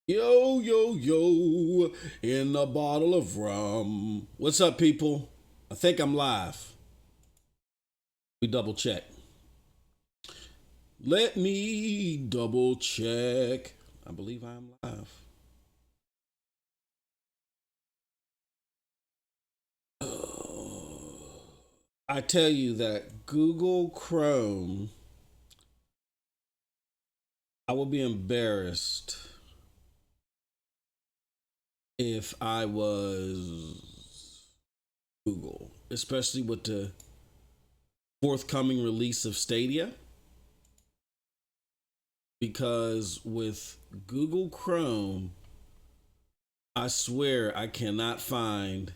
Yo, yo, yo, in a bottle of rum. What's up, people? I think I'm live. We double check. Let me double check. I believe I'm live. I tell you that Google Chrome, I would be embarrassed if I was Google, especially with the forthcoming release of Stadia. Because with Google Chrome, I swear I cannot find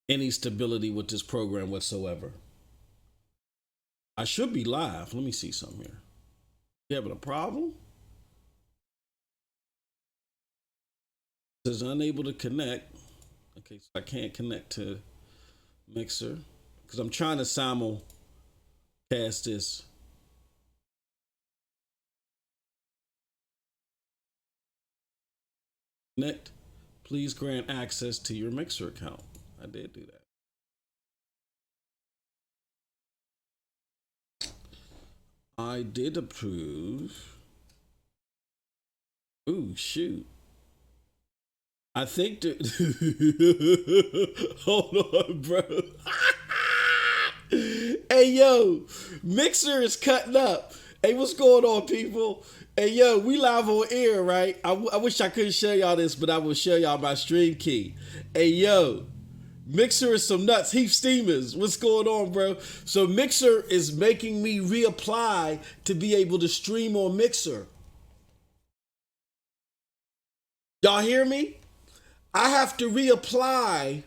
any stability with this program whatsoever. I should be live. Let me see something here. You having a problem? It says unable to connect. Okay, so I can't connect to Mixer because I'm trying to simulcast this. Connect. Please grant access to your Mixer account. I did do that. I did approve. Ooh, shoot. I think that. Hold on, bro. Hey, yo, Mixer is cutting up. Hey, what's going on, people? Hey, yo, we live on air, right? I wish I couldn't show y'all this, but I will show y'all my stream key. Hey, yo, Mixer is some nuts. Heath Steamers, what's going on, bro? So Mixer is making me reapply to be able to stream on Mixer. Y'all hear me? I have to reapply.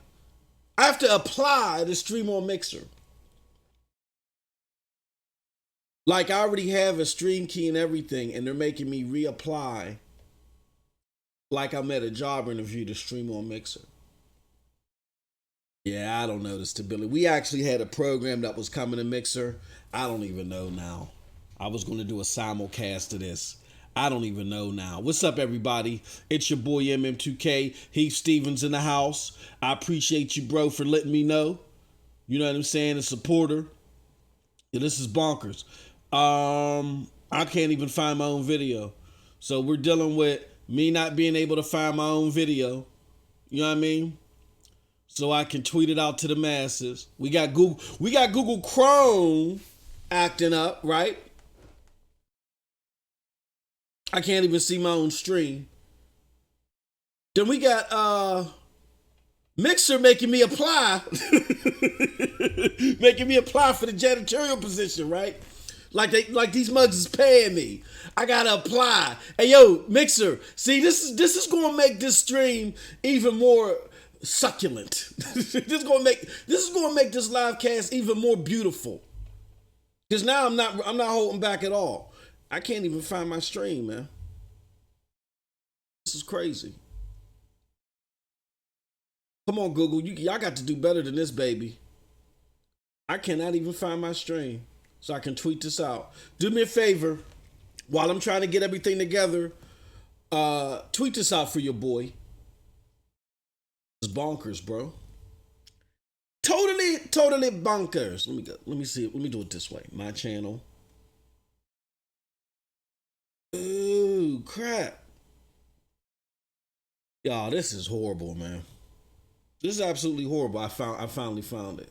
I have to apply to stream on Mixer. Like I already have a stream key and everything, and they're making me reapply like I'm at a job interview to stream on Mixer. Yeah, I don't know the stability. We actually had a program that was coming to Mixer. I don't even know now. I was going to do a simulcast of this. I don't even know now. What's up, everybody? It's your boy MM2K. Heath Stevens in the house. I appreciate you, bro, for letting me know. You know what I'm saying? A supporter. Yeah, this is bonkers. I can't even find my own video. So we're dealing with me not being able to find my own video. You know what I mean? So I can tweet it out to the masses. We got Google Chrome acting up, right? I can't even see my own stream. Then we got Mixer making me apply. Making me apply for the janitorial position, right? Like these mugs is paying me. I gotta apply. Hey yo, Mixer. See, this is gonna make this stream even more succulent. This is gonna make this live cast even more beautiful. Cause now I'm not holding back at all. I can't even find my stream, man. This is crazy. Come on, Google. Y'all got to do better than this, baby. I cannot even find my stream. So I can tweet this out. Do me a favor while I'm trying to get everything together. Tweet this out for your boy. It's bonkers, bro. Totally bonkers. Let me go. Let me see. Let me do it this way. My channel. Ooh, crap. Y'all, this is horrible, man. This is absolutely horrible. I finally found it.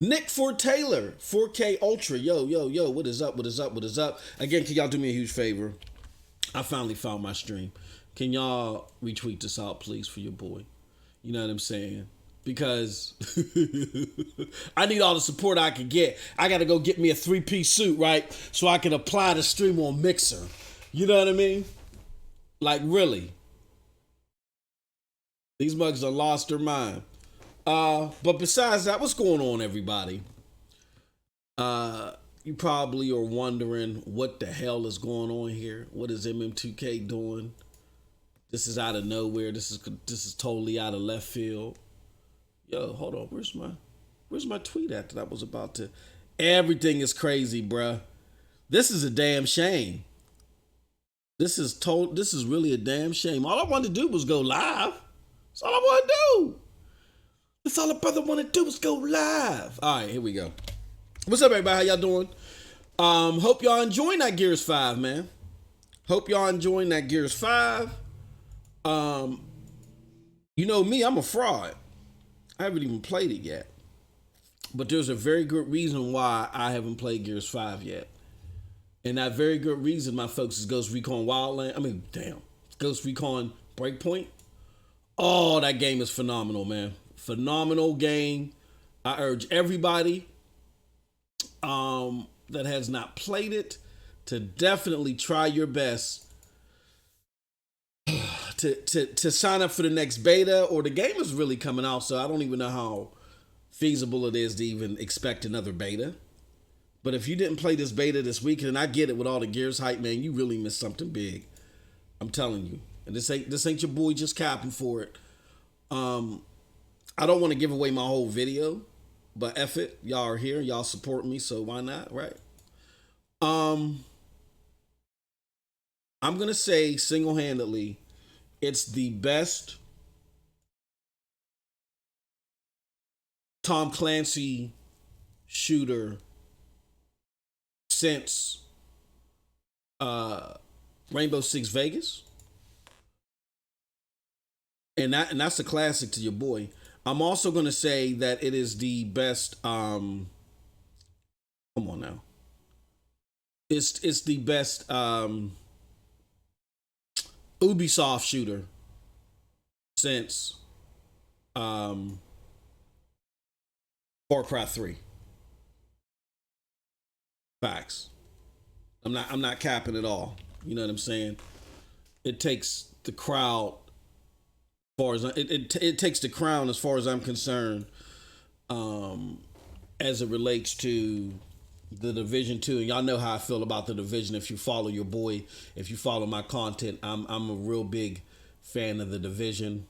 Nick Fort Taylor, 4K Ultra. Yo, what is up? What is up? What is up? Again, can y'all do me a huge favor? I finally found my stream. Can y'all retweet this out, please, for your boy? You know what I'm saying? Because I need all the support I can get. I got to go get me a 3-piece suit, right? So I can apply to stream on Mixer. You know what I mean? Like, really. These mugs are lost their mind. But besides that, what's going on, everybody? You probably are wondering what the hell is going on here. What is MM2K doing? This is out of nowhere. This is totally out of left field. Yo, hold on. Where's my tweet at that I was about to? Everything is crazy, bruh. This is a damn shame. This is really a damn shame. All I wanted to do was go live. That's all I want to do. That's all a brother want to do is go live. All right, here we go. What's up, everybody? How y'all doing? Hope y'all enjoying that Gears 5, man. Hope y'all enjoying that Gears 5. You know me, I'm a fraud. I haven't even played it yet. But there's a very good reason why I haven't played Gears 5 yet. And that very good reason, my folks, is Ghost Recon Ghost Recon Breakpoint. Oh, that game is phenomenal, man. Phenomenal game. I urge everybody that has not played it to definitely try your best to sign up for the next beta, or the game is really coming out, so I don't even know how feasible it is to even expect another beta. But if you didn't play this beta this weekend, and I get it with all the Gears hype, man, you really missed something big. I'm telling you. And this ain't your boy just capping for it. I don't want to give away my whole video, but F it. Y'all are here, y'all support me, so why not, right? I'm gonna say single-handedly, it's the best Tom Clancy shooter since Rainbow Six Vegas. And that's a classic to your boy. I'm also gonna say that it is the best come on now. It's the best Ubisoft shooter since Far Cry 3. Facts. I'm not capping at all. You know what I'm saying? It takes the crowd as far as it takes the crown as far as I'm concerned, as it relates to the Division 2. And y'all know how I feel about the Division. If you follow your boy, if you follow my content, I'm a real big fan of the Division.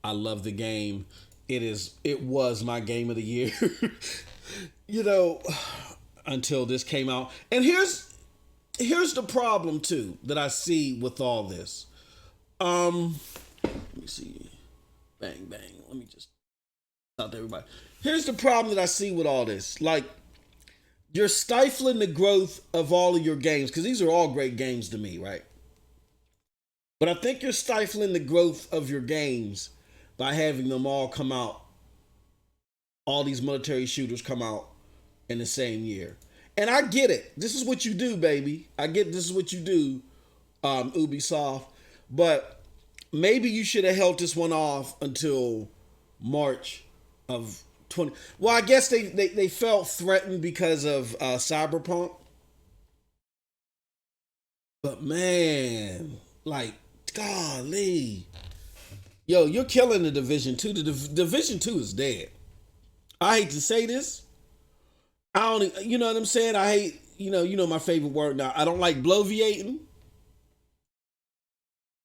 I love the game. It was my game of the year. You know, until this came out. And here's the problem too that I see with all this. Let me see. Bang bang. Let me just out to everybody. Here's the problem that I see with all this. Like, you're stifling the growth of all of your games, because these are all great games to me, right? But I think you're stifling the growth of your games by having them all come out, all these military shooters come out in the same year. And I get it. This is what you do, baby. I get this is what you do, Ubisoft. But maybe you should have held this one off until March of 20. Well, I guess they felt threatened because of Cyberpunk. But man, like, golly. Yo, you're killing the Division 2. The Division 2 is dead. I hate to say this. I don't, you know what I'm saying? I hate, you know my favorite word now. I don't like bloviating.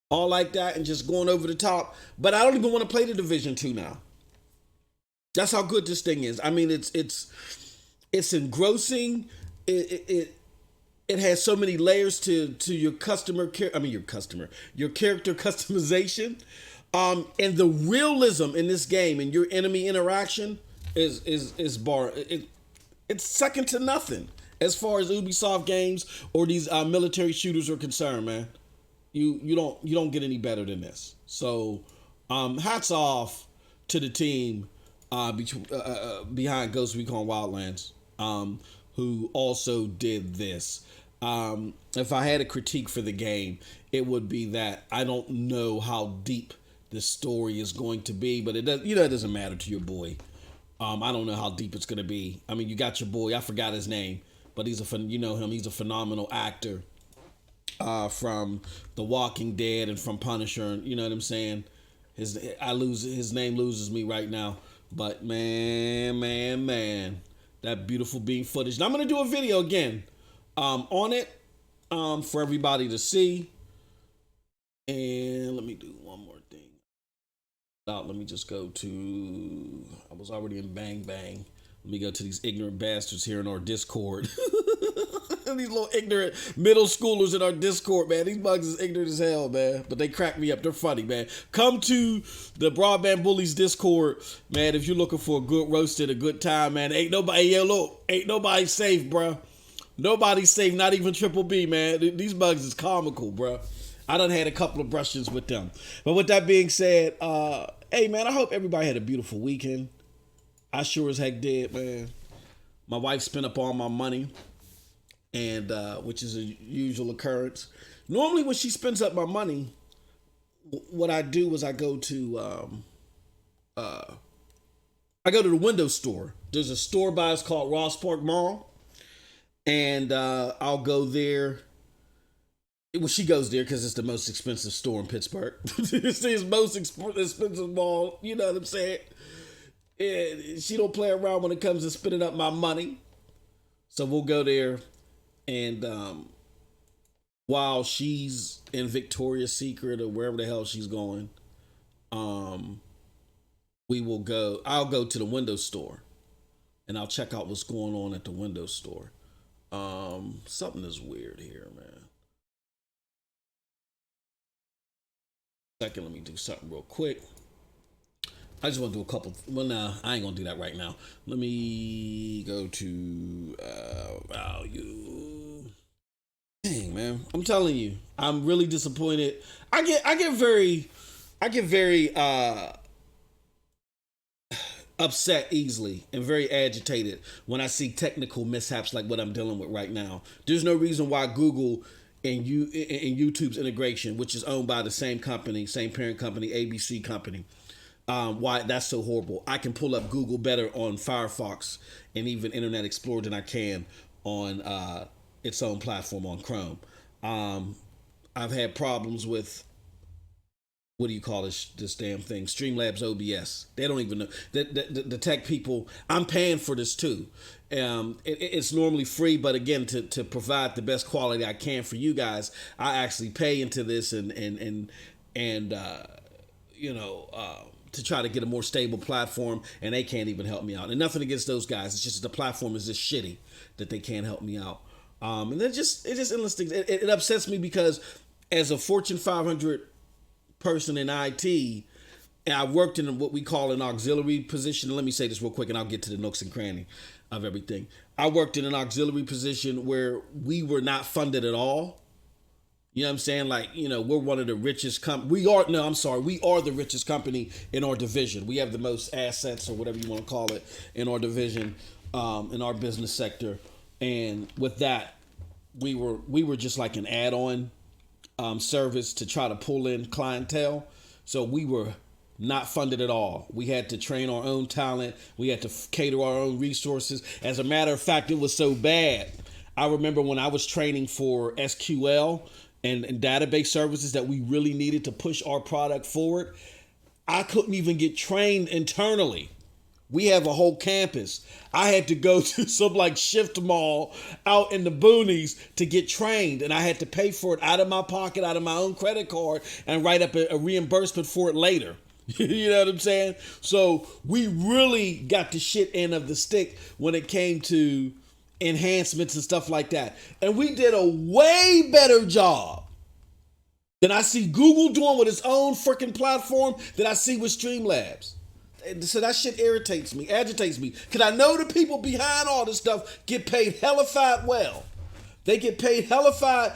All like that and just going over the top. But I don't even want to play the Division 2 now. That's how good this thing is. I mean, it's engrossing. It has so many layers to your your character customization. And the realism in this game and your enemy interaction is it's second to nothing as far as Ubisoft games or these military shooters are concerned, man. You don't get any better than this. So hats off to the team behind Ghost Recon Wildlands, who also did this. If I had a critique for the game, it would be that I don't know how deep the story is going to be, but it doesn't matter to your boy. I don't know how deep it's going to be. I mean, you got your boy. I forgot his name, but he's a phenomenal actor from The Walking Dead and from Punisher. You know what I'm saying? His name loses me right now. But man, that beautiful beam footage. Now I'm gonna do a video again on it for everybody to see. And let me do one more thing. Let me just go to. I was already in Bang Bang. Let me go to these ignorant bastards here in our Discord. These little ignorant middle schoolers in our Discord, man. These bugs is ignorant as hell, man. But they crack me up. They're funny, man. Come to the Broadband Bullies Discord, man. If you're looking for a good roasted, a good time, man. Ain't nobody safe, bro. Nobody's safe, not even Triple B, man. These bugs is comical, bro. I done had a couple of brushes with them. But with that being said, hey, man, I hope everybody had a beautiful weekend. I sure as heck did, man. My wife spent up all my money, and which is a usual occurrence. Normally, when she spends up my money, what I do is I go to the window store. There's a store by us called Ross Park Mall, and I'll go there. Well, she goes there because it's the most expensive store in Pittsburgh. It's the most expensive mall. You know what I'm saying? And she don't play around when it comes to spending up my money. So we'll go there, and while she's in Victoria's Secret or wherever the hell she's going, we will go. I'll go to the window store, and I'll check out what's going on at the window store. Something is weird here, man. Second, let me do something real quick. I just want to do a couple. Well, nah, I ain't gonna do that right now. Let me go to value. Dang, man, I'm telling you, I'm really disappointed. I get very upset easily and very agitated when I see technical mishaps like what I'm dealing with right now. There's no reason why Google and YouTube's integration, which is owned by the same company, same parent company, ABC company. Why that's so horrible. I can pull up Google better on Firefox and even Internet Explorer than I can on its own platform on Chrome. I've had problems with, what do you call this damn thing? Streamlabs OBS. They don't even know. The tech people, I'm paying for this too. It's normally free, but again, to provide the best quality I can for you guys, I actually pay into this and to try to get a more stable platform, and they can't even help me out. And nothing against those guys. It's just the platform is just shitty that they can't help me out. And it's just endless things. It upsets me because as a Fortune 500 person in IT, and I worked in what we call an auxiliary position. Let me say this real quick, and I'll get to the nooks and cranny of everything. I worked in an auxiliary position where we were not funded at all. You know what I'm saying? Like, we're one of the richest we are the richest company in our division. We have the most assets, or whatever you want to call it, in our division, in our business sector. And with that, we were just like an add-on service to try to pull in clientele. So we were not funded at all. We had to train our own talent. We had to cater our own resources. As a matter of fact, it was so bad. I remember when I was training for SQL and database services that we really needed to push our product forward, I couldn't even get trained internally. We have a whole campus. I had to go to some like shift mall out in the boonies to get trained, and I had to pay for it out of my pocket, out of my own credit card, and write up a reimbursement for it later. You know what I'm saying? So we really got the shit end of the stick when it came to enhancements and stuff like that. And we did a way better job than I see Google doing with its own freaking platform than I see with Streamlabs. So that shit irritates me, agitates me. Because I know the people behind all this stuff get paid hellified well. They get paid hellified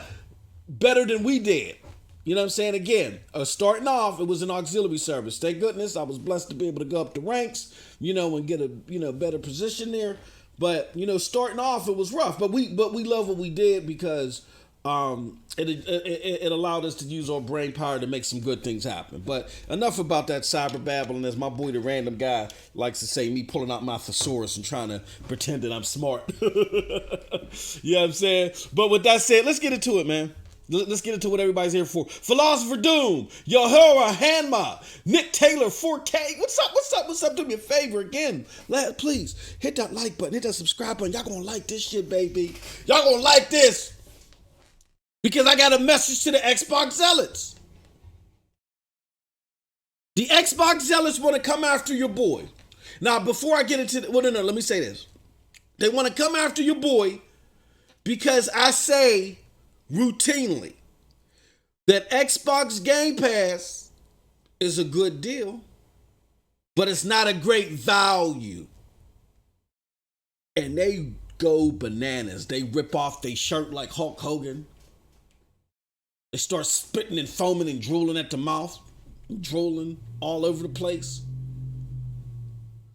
better than we did. You know what I'm saying? Again, starting off, it was an auxiliary service. Thank goodness I was blessed to be able to go up the ranks, and get a better position there. But starting off, it was rough. But we love what we did because it allowed us to use our brain power to make some good things happen. But enough about that cyber babbling, as my boy the random guy likes to say, me pulling out my thesaurus and trying to pretend that I'm smart. You know what I'm saying? But with that said, let's get into it, man. Let's get into what everybody's here for. Philosopher Doom, Yahora Hanma, Nick Taylor 4K. What's up? Do me a favor again. Please hit that like button, hit that subscribe button. Y'all gonna like this shit, baby. Y'all gonna like this. Because I got a message to the Xbox zealots. The Xbox zealots want to come after your boy. Now, before I get into no, let me say this. They want to come after your boy because I say routinely that Xbox Game Pass is a good deal, but it's not a great value. And they go bananas. They rip off their shirt like Hulk Hogan. They start spitting and foaming and drooling at the mouth, drooling all over the place.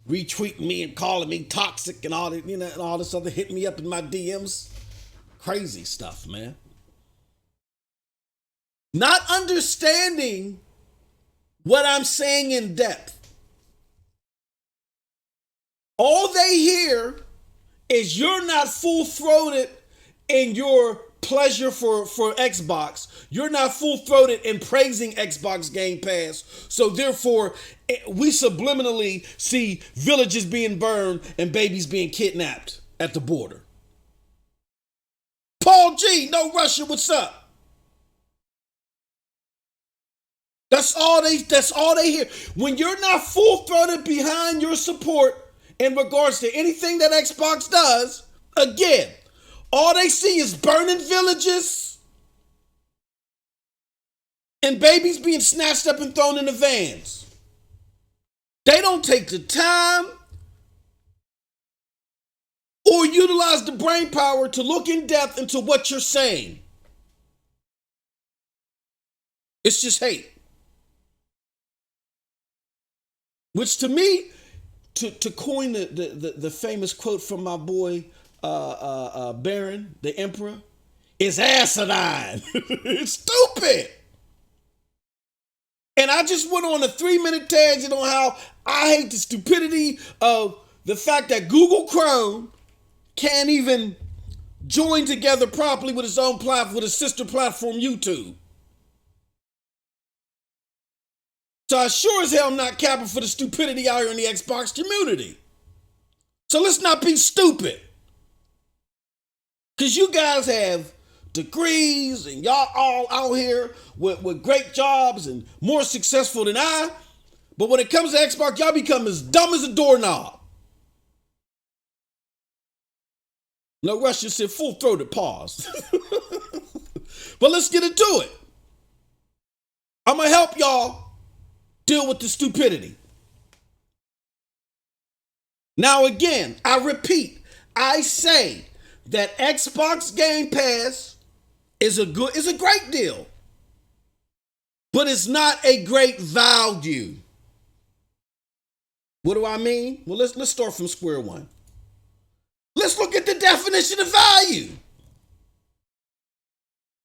Retweeting me and calling me toxic and all that, and all this other, hitting me up in my DMs. Crazy stuff, man. Not understanding what I'm saying in depth. All they hear is you're not full-throated in your pleasure for Xbox. You're not full-throated in praising Xbox Game Pass. So therefore, we subliminally see villages being burned and babies being kidnapped at the border. Paul G, no Russia, what's up? That's all they hear. When you're not full-throated behind your support in regards to anything that Xbox does, again, all they see is burning villages and babies being snatched up and thrown in the vans. They don't take the time or utilize the brain power to look in depth into what you're saying. It's just hate. Which to me, to coin the famous quote from my boy Baron, the Emperor, is asinine. It's stupid. And I just went on a 3-minute tangent on how I hate the stupidity of the fact that Google Chrome can't even join together properly with its own platform, with its sister platform, YouTube. So I sure as hell am not capping for the stupidity out here in the Xbox community. So let's not be stupid. Because you guys have degrees and y'all all out here with great jobs and more successful than I. But when it comes to Xbox, y'all become as dumb as a doorknob. No, Russia said full-throated pause. But let's get into it. I'm going to help y'all deal with the stupidity. Now again, I repeat, I say that Xbox Game Pass is a great deal, but it's not a great value. What do I mean? Well, let's start from square one. Let's look at the definition of value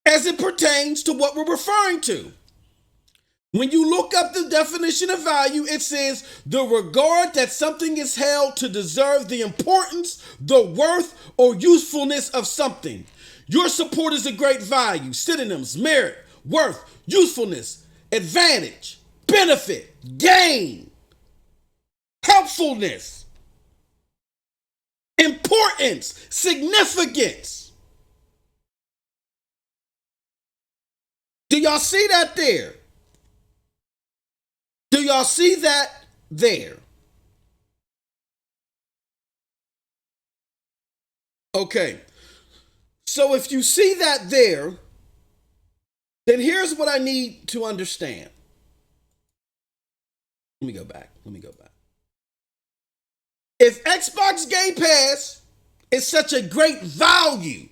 as it pertains to what we're referring to. When you look up the definition of value, it says the regard that something is held to deserve the importance, the worth, or usefulness of something. Your support is a great value. Synonyms: merit, worth, usefulness, advantage, benefit, gain, helpfulness, importance, significance. Do y'all see that there? Do y'all see that there? Okay. So if you see that there, then here's what I need to understand. Let me go back. If Xbox Game Pass is such a great value,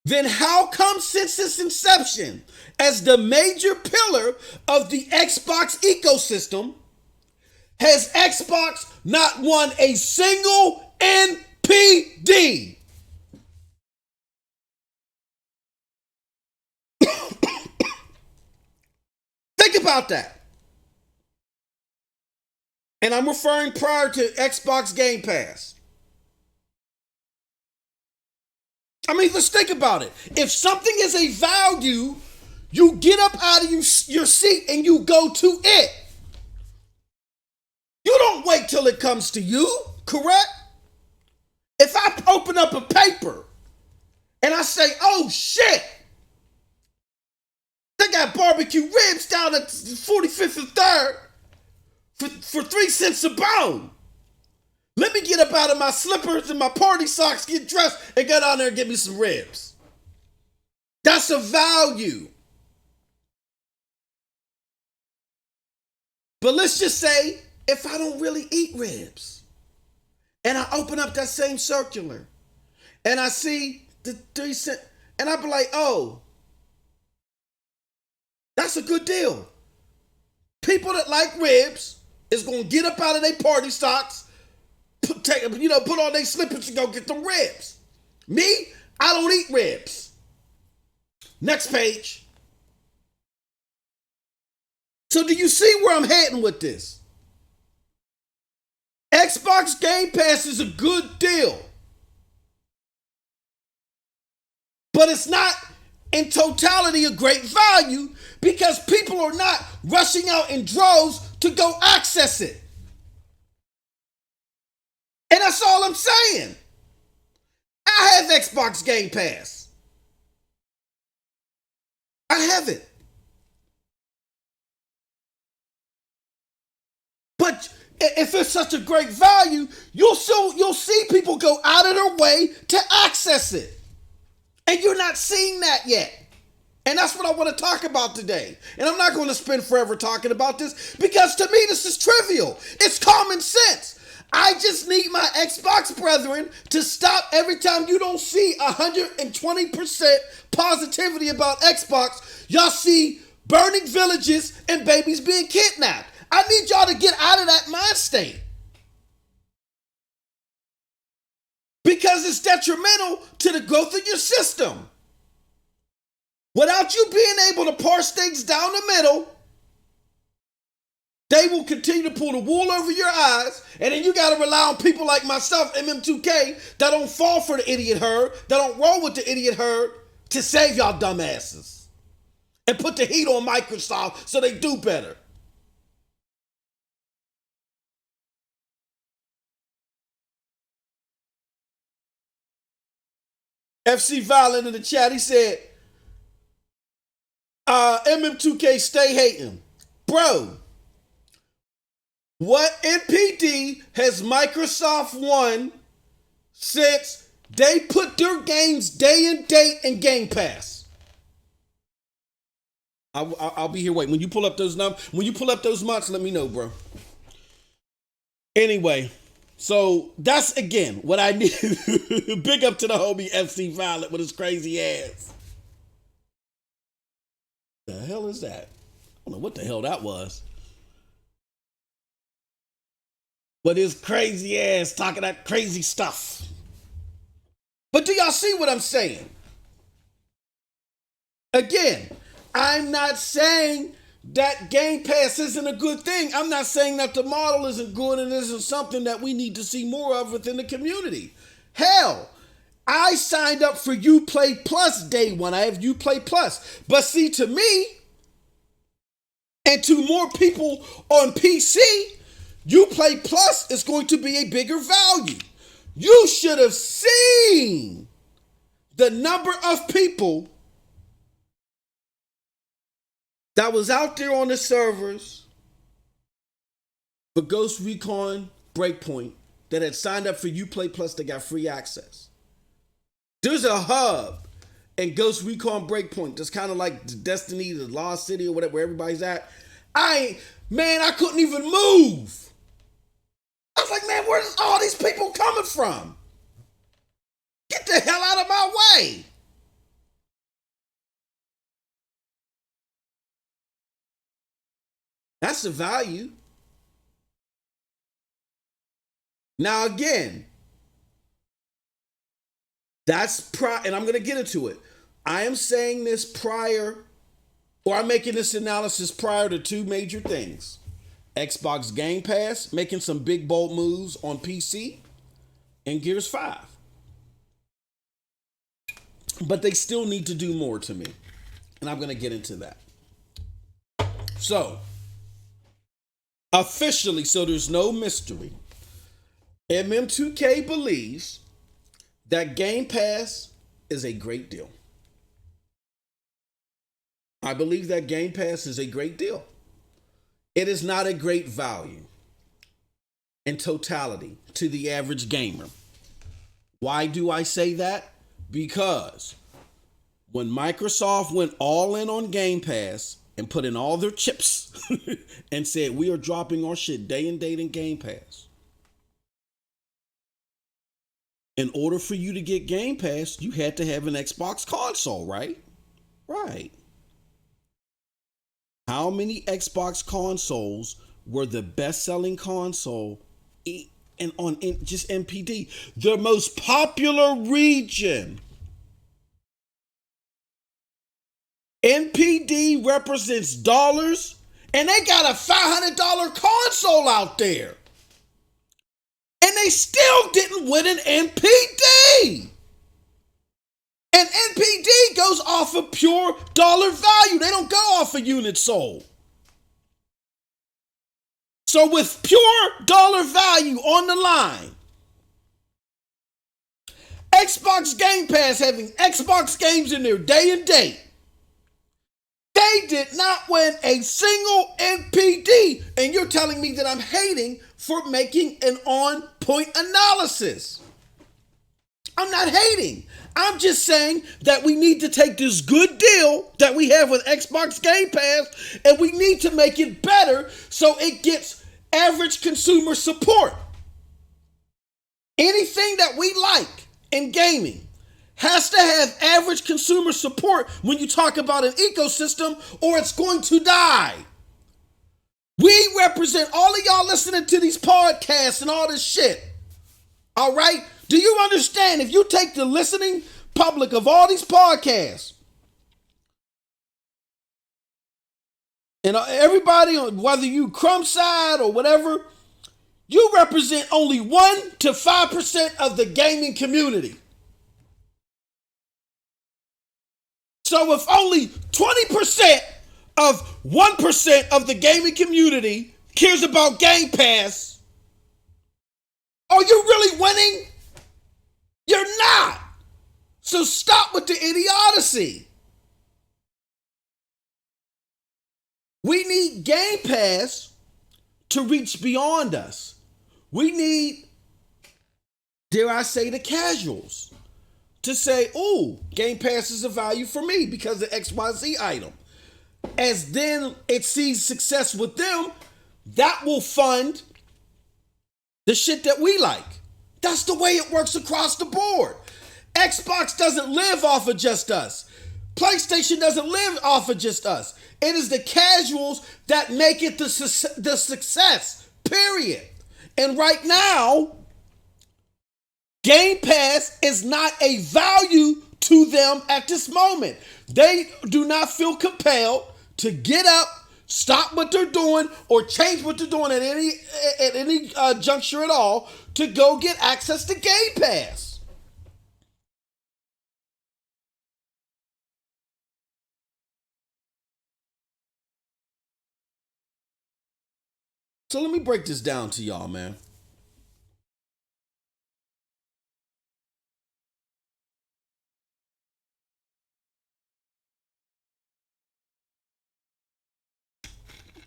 then how come since its inception as the major pillar of the Xbox ecosystem, has Xbox not won a single NPD? Think about that. And I'm referring prior to Xbox Game Pass. I mean, let's think about it. If something is a value, you get up out of your seat and you go to it. You don't wait till it comes to you, correct? If I open up a paper and I say, oh shit, they got barbecue ribs down at 45th and 3rd for 3 cents a bone. Let me get up out of my slippers and my party socks, get dressed, and go down there and get me some ribs. That's a value. But let's just say if I don't really eat ribs and I open up that same circular and I see the 3 cent and I be like, oh, that's a good deal. People that like ribs is going to get up out of their party socks, put on their slippers and go get them ribs. Me, I don't eat ribs. Next page. So do you see where I'm heading with this? Xbox Game Pass is a good deal. But it's not in totality a great value because people are not rushing out in droves to go access it. And that's all I'm saying. I have Xbox Game Pass. I have it. But if it's such a great value, you'll see people go out of their way to access it. And you're not seeing that yet. And that's what I want to talk about today. And I'm not going to spend forever talking about this because to me this is trivial. It's common sense. I just need my Xbox brethren to stop every time you don't see 120% positivity about Xbox. Y'all see burning villages and babies being kidnapped. I need y'all to get out of that mind state. Because it's detrimental to the growth of your system. Without you being able to parse things down the middle, they will continue to pull the wool over your eyes, and then you got to rely on people like myself, MM2K, that don't fall for the idiot herd, that don't roll with the idiot herd to save y'all dumbasses and put the heat on Microsoft so they do better. FC Violent in the chat, he said, MM2K stay hating. Bro, what NPD has Microsoft won since they put their games day and date in Game Pass? I'll be here waiting. When you pull up those numbers, when you pull up those months, let me know, bro. Anyway, so that's again what I need. Big up to the homie FC Violent with his crazy ass. The hell is that? I don't know what the hell that was. But his crazy ass talking that crazy stuff. But do y'all see what I'm saying? Again, I'm not saying that Game Pass isn't a good thing. I'm not saying that the model isn't good and isn't something that we need to see more of within the community. Hell, I signed up for Uplay Plus day one. I have Uplay Plus. But see, to me, and to more people on PC, Uplay Plus is going to be a bigger value. You should have seen the number of people that was out there on the servers for Ghost Recon Breakpoint that had signed up for Uplay Plus that got free access. There's a hub in Ghost Recon Breakpoint that's kind of like the Destiny, the Lost City, or whatever, where everybody's at. I couldn't even move. I was like, man, where's all these people coming from? Get the hell out of my way. That's the value. Now again, and I'm going to get into it. I am saying this prior, or I'm making this analysis prior to two major things. Xbox Game Pass, making some big bold moves on PC, and Gears 5. But they still need to do more to me. And I'm going to get into that. So, officially, so there's no mystery, MM2K believes that Game Pass is a great deal. I believe that Game Pass is a great deal. It is not a great value. in totality to the average gamer. Why do I say that? Because when Microsoft went all in on Game Pass and put in all their chips and said, we are dropping our shit day and date in Game Pass. In order for you to get Game Pass, you had to have an Xbox console, right? Right. How many Xbox consoles were the best-selling console and on just NPD? The most popular region. NPD represents dollars, and they got a $500 console out there. And they still didn't win an NPD. And NPD goes off of pure dollar value. They don't go off of units sold. So with pure dollar value on the line, Xbox Game Pass having Xbox games in there day and date, they did not win a single NPD. And you're telling me that I'm hating for making an on-point analysis. I'm not hating. I'm just saying that we need to take this good deal that we have with Xbox Game Pass and we need to make it better so it gets average consumer support. Anything that we like in gaming has to have average consumer support when you talk about an ecosystem, or it's going to die. We represent all of y'all listening to these podcasts and all this shit. All right? Do you understand? If you take the listening public of all these podcasts and everybody, whether you crumb side or whatever, you represent only 1 to 5% of the gaming community. So if only 20% of 1% of the gaming community cares about Game Pass, are you really winning? You're not. So stop with the idiocy. We need Game Pass to reach beyond us. We need, dare I say, the casuals to say, oh, Game Pass is a value for me because of XYZ item. As then it sees success with them, that will fund the shit that we like. That's the way it works across the board. Xbox doesn't live off of just us. PlayStation doesn't live off of just us. It is the casuals that make it the success, period. And right now, Game Pass is not a value to them at this moment. They do not feel compelled to get up, stop what they're doing, or change what they're doing at any juncture at all to go get access to Game Pass. So let me break this down to y'all, man.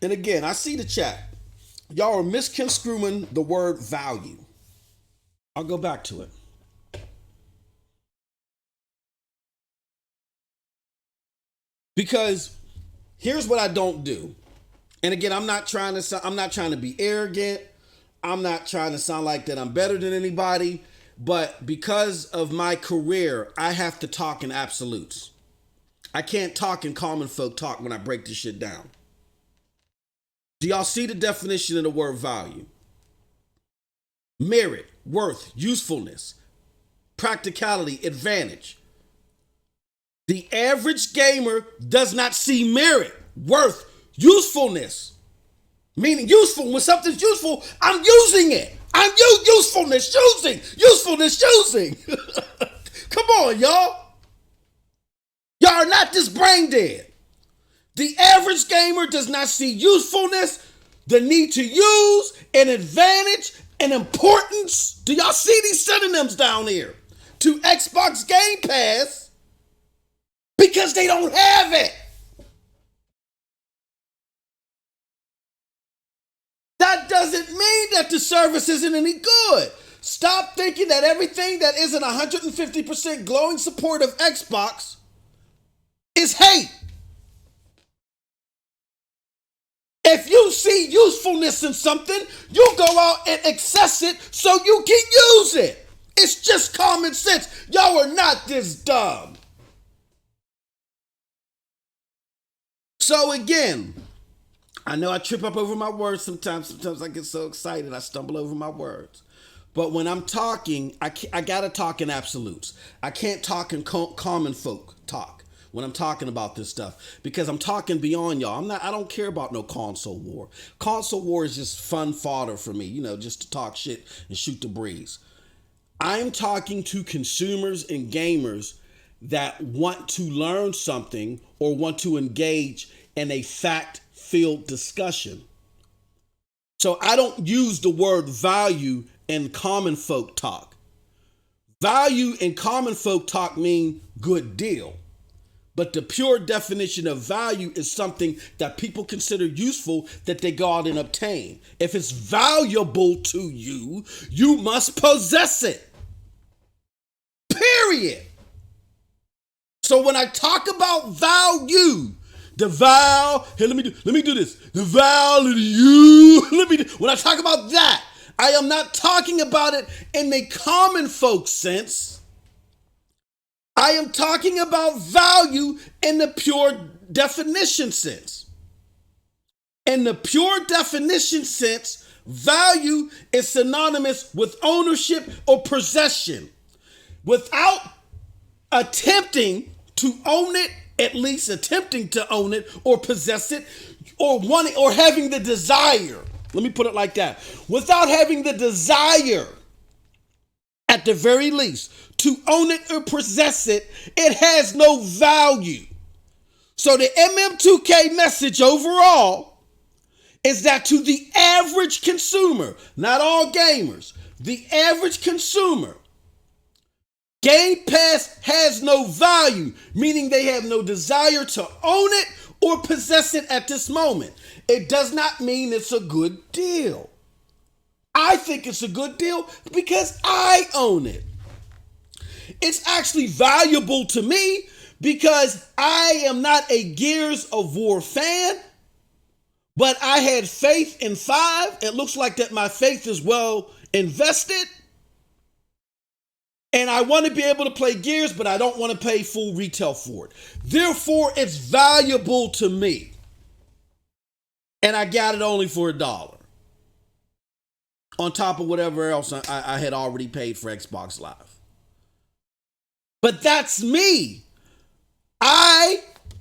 And again, I see the chat. Y'all are misconstruing the word value. I'll go back to it. Because here's what I don't do. And again, I'm not trying to be arrogant. I'm not trying to sound like that I'm better than anybody, but because of my career, I have to talk in absolutes. I can't talk in common folk talk when I break this shit down. Do y'all see the definition of the word value? Merit, worth, usefulness, practicality, advantage. The average gamer does not see merit, worth, usefulness. Meaning useful, when something's useful, I'm using it. I'm usefulness using. Come on, y'all. Y'all are not this brain dead. The average gamer does not see usefulness, the need to use, an advantage, an importance. Do y'all see these synonyms down here? To Xbox Game Pass because they don't have it. That doesn't mean that the the service isn't any good. Stop thinking that everything that isn't 150% glowing support of Xbox is hate. If you see usefulness in something, you go out and access it so you can use it. It's just common sense. Y'all are not this dumb. So again, I know I trip up over my words sometimes. Sometimes I get so excited I stumble over my words. But when I'm talking, I gotta talk in absolutes. I can't talk in common folk talk when I'm talking about this stuff because I'm talking beyond y'all. I don't care about no console war. Console war is just fun fodder for me, just to talk shit and shoot the breeze. I'm talking to consumers and gamers that want to learn something or want to engage in a fact-filled discussion. So I don't use the word value in common folk talk. Value in common folk talk mean good deal. But the pure definition of value is something that people consider useful that they go out and obtain. If it's valuable to you, you must possess it. Period. So when I talk about value, the val, here, let me do this. The value, when I talk about that, I am not talking about it in the common folk sense. I am talking about value in the pure definition sense. In the pure definition sense, value is synonymous with ownership or possession. Without attempting to own it, at least attempting to own it or possess it, or wanting or having the desire. Let me put it like that. Without having the desire, at the very least, to own it or possess it, it has no value. So the MM2K message overall is that to the average consumer, not all gamers, the average consumer, Game Pass has no value, meaning they have no desire to own it or possess it at this moment. It does not mean it's a good deal. I think it's a good deal because I own it. It's actually valuable to me because I am not a Gears of War fan, but I had faith in 5. It looks like that my faith is well invested. And I want to be able to play Gears, but I don't want to pay full retail for it. Therefore, it's valuable to me. And I got it only for $1. On top of whatever else I had already paid for Xbox Live. But that's me.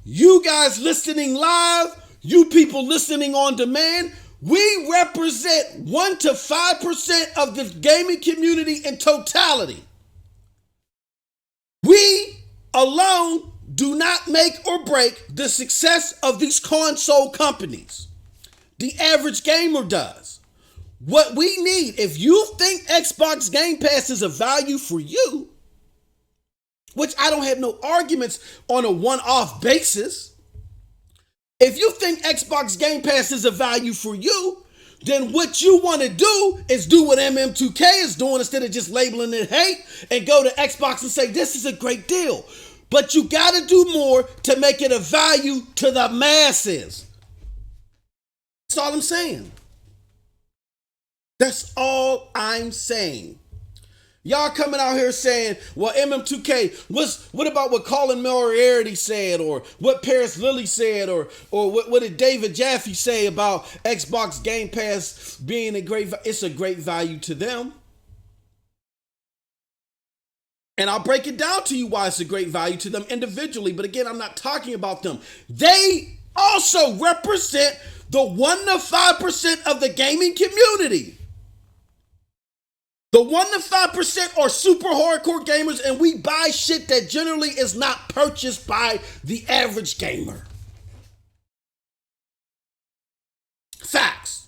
You guys listening live, you people listening on demand, we represent 1 to 5% of the gaming community in totality. We alone do not make or break the success of these console companies. The average gamer does. What we need, if you think Xbox Game Pass is a value for you, which I don't have no arguments on a one-off basis, if you think Xbox Game Pass is a value for you, then what you want to do is do what MM2K is doing instead of just labeling it hate and go to Xbox and say, this is a great deal. But you got to do more to make it a value to the masses. That's all I'm saying. That's all I'm saying. Y'all coming out here saying, well, MM2K, what about what Colin Moriarty said, or what Paris Lilly said, or what did David Jaffe say about Xbox Game Pass being it's a great value to them. And I'll break it down to you why it's a great value to them individually. But again, I'm not talking about them. They also represent the 1 to 5% of the gaming community. The 1 to 5% are super hardcore gamers, and we buy shit that generally is not purchased by the average gamer. Facts.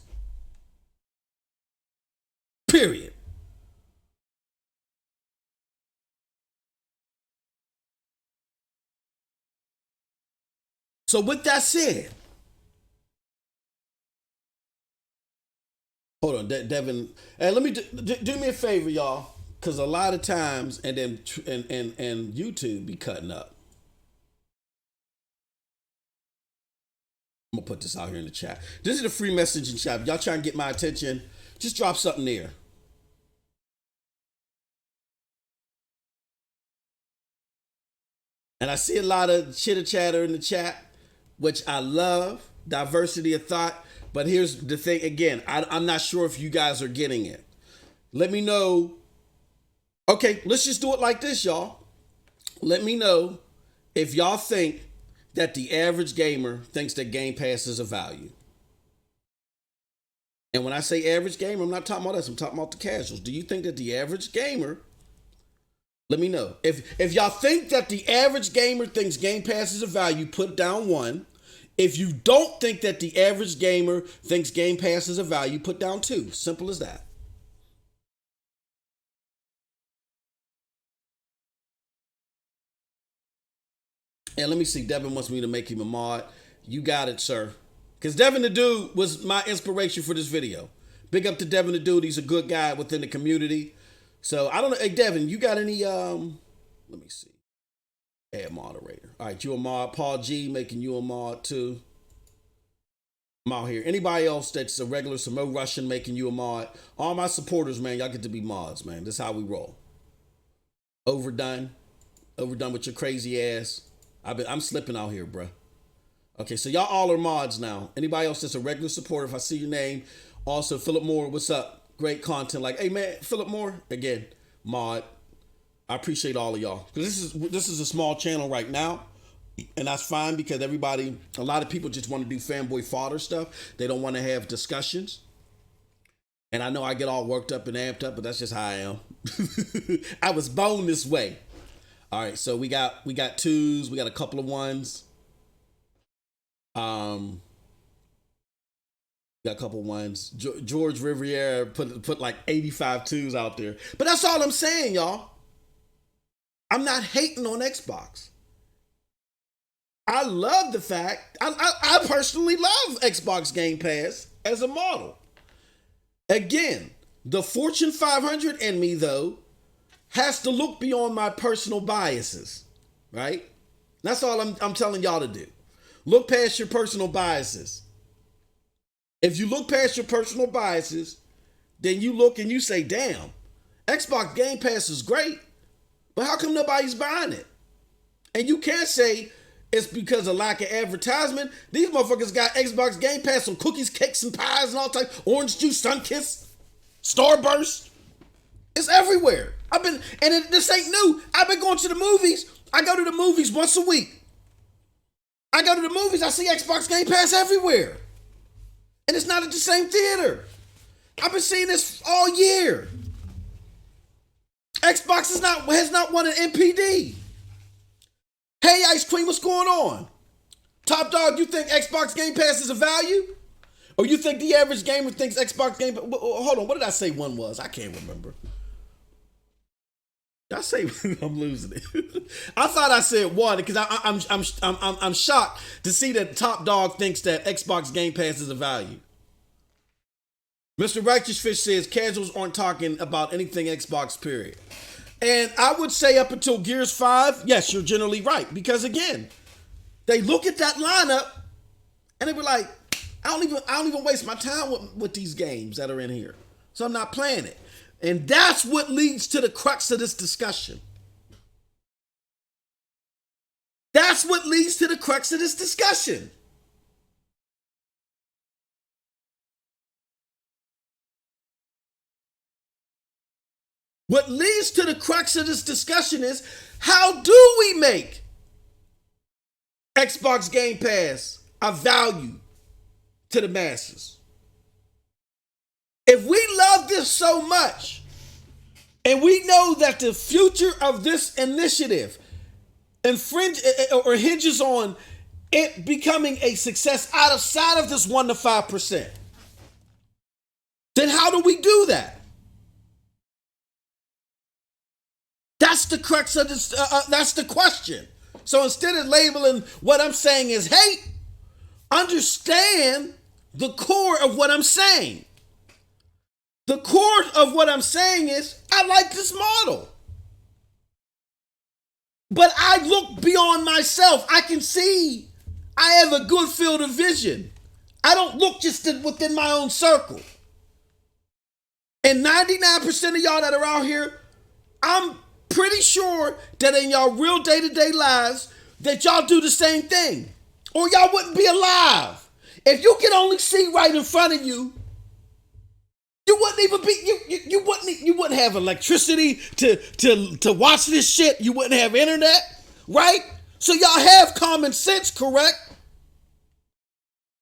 Period. So with that said, Hold on, Devin. Hey, let me do me a favor, y'all, because a lot of times, and then and YouTube be cutting up. I'm gonna put this out here in the chat. This is a free messaging chat. If y'all trying to get my attention, just drop something there. And I see a lot of chitter chatter in the chat, which I love. Diversity of thought. But here's the thing again, I'm not sure if you guys are getting it. Let me know. Okay, let's just do it like this, y'all. Let me know if y'all think that the average gamer thinks that Game Pass is a value. And when I say average gamer, I'm not talking about us, I'm talking about the casuals. Do you think that the average gamer, let me know. If y'all think that the average gamer thinks Game Pass is a value, put down 1. If you don't think that the average gamer thinks Game Pass is a value, put down 2. Simple as that. And let me see, Devin wants me to make him a mod. You got it, sir. Because Devin the Dude was my inspiration for this video. Big up to Devin the Dude. He's a good guy within the community. So, I don't know. Hey, Devin, you got any, let me see. Add moderator. All right, you a mod. Paul G making you a mod too. I'm out here. Anybody else that's a regular Samo Russian making you a mod. All my supporters, man, y'all get to be mods, man. This is how we roll. Overdone. Overdone with your crazy ass. I'm slipping out here, bro. Okay, so y'all all are mods now. Anybody else that's a regular supporter, if I see your name. Also, Philip Moore, what's up? Great content. Like, hey, man, Philip Moore, again, mod. I appreciate all of y'all. Because this is a small channel right now. And that's fine because a lot of people just want to do fanboy fodder stuff. They don't want to have discussions. And I know I get all worked up and amped up, but that's just how I am. I was born this way. All right, so we got 2s, we got a couple of 1s. Got a couple 1s. George Riviere put like 85 2s out there. But that's all I'm saying, y'all. I'm not hating on Xbox. I love the fact, I personally love Xbox Game Pass as a model. Again, the Fortune 500 in me, though, has to look beyond my personal biases, right? That's all I'm telling y'all to do. Look past your personal biases. If you look past your personal biases, then you look and you say, damn, Xbox Game Pass is great, but how come nobody's buying it? And you can't say it's because of lack of advertisement. These motherfuckers got Xbox Game Pass on cookies, cakes, and pies and all types. Orange juice, Sunkist, Starburst. It's everywhere. This ain't new. I've been going to the movies. I go to the movies once a week. I go to the movies, I see Xbox Game Pass everywhere. And it's not at the same theater. I've been seeing this all year. Xbox has not won an MPD. Hey, Ice Queen, what's going on? Top Dog, you think Xbox Game Pass is a value? Or you think the average gamer thinks Xbox Game Pass... Hold on, what did I say one was? I can't remember. Did I say... I'm losing it. I thought I said 1 because I'm shocked to see that Top Dog thinks that Xbox Game Pass is a value. Mr. Righteous Fish says casuals aren't talking about anything Xbox, period. And I would say up until Gears 5, yes, you're generally right. Because again, they look at that lineup and they be like, I don't even waste my time with these games that are in here. So I'm not playing it. And that's what leads to the crux of this discussion. That's what leads to the crux of this discussion. What leads to the crux of this discussion is, how do we make Xbox Game Pass a value to the masses? If we love this so much, and we know that the future of this initiative hinges on it becoming a success outside of this 1 to 5%, then how do we do that? That's the crux of this. That's the question. So instead of labeling what I'm saying as hate, understand the core of what I'm saying. The core of what I'm saying is I like this model. But I look beyond myself. I can see I have a good field of vision. I don't look just within my own circle. And 99% of y'all that are out here, I'm pretty sure that in y'all real day-to-day lives that y'all do the same thing. Or y'all wouldn't be alive. If you could only see right in front of you, you wouldn't even be you wouldn't have electricity to watch this shit. You wouldn't have internet, right? So y'all have common sense, correct?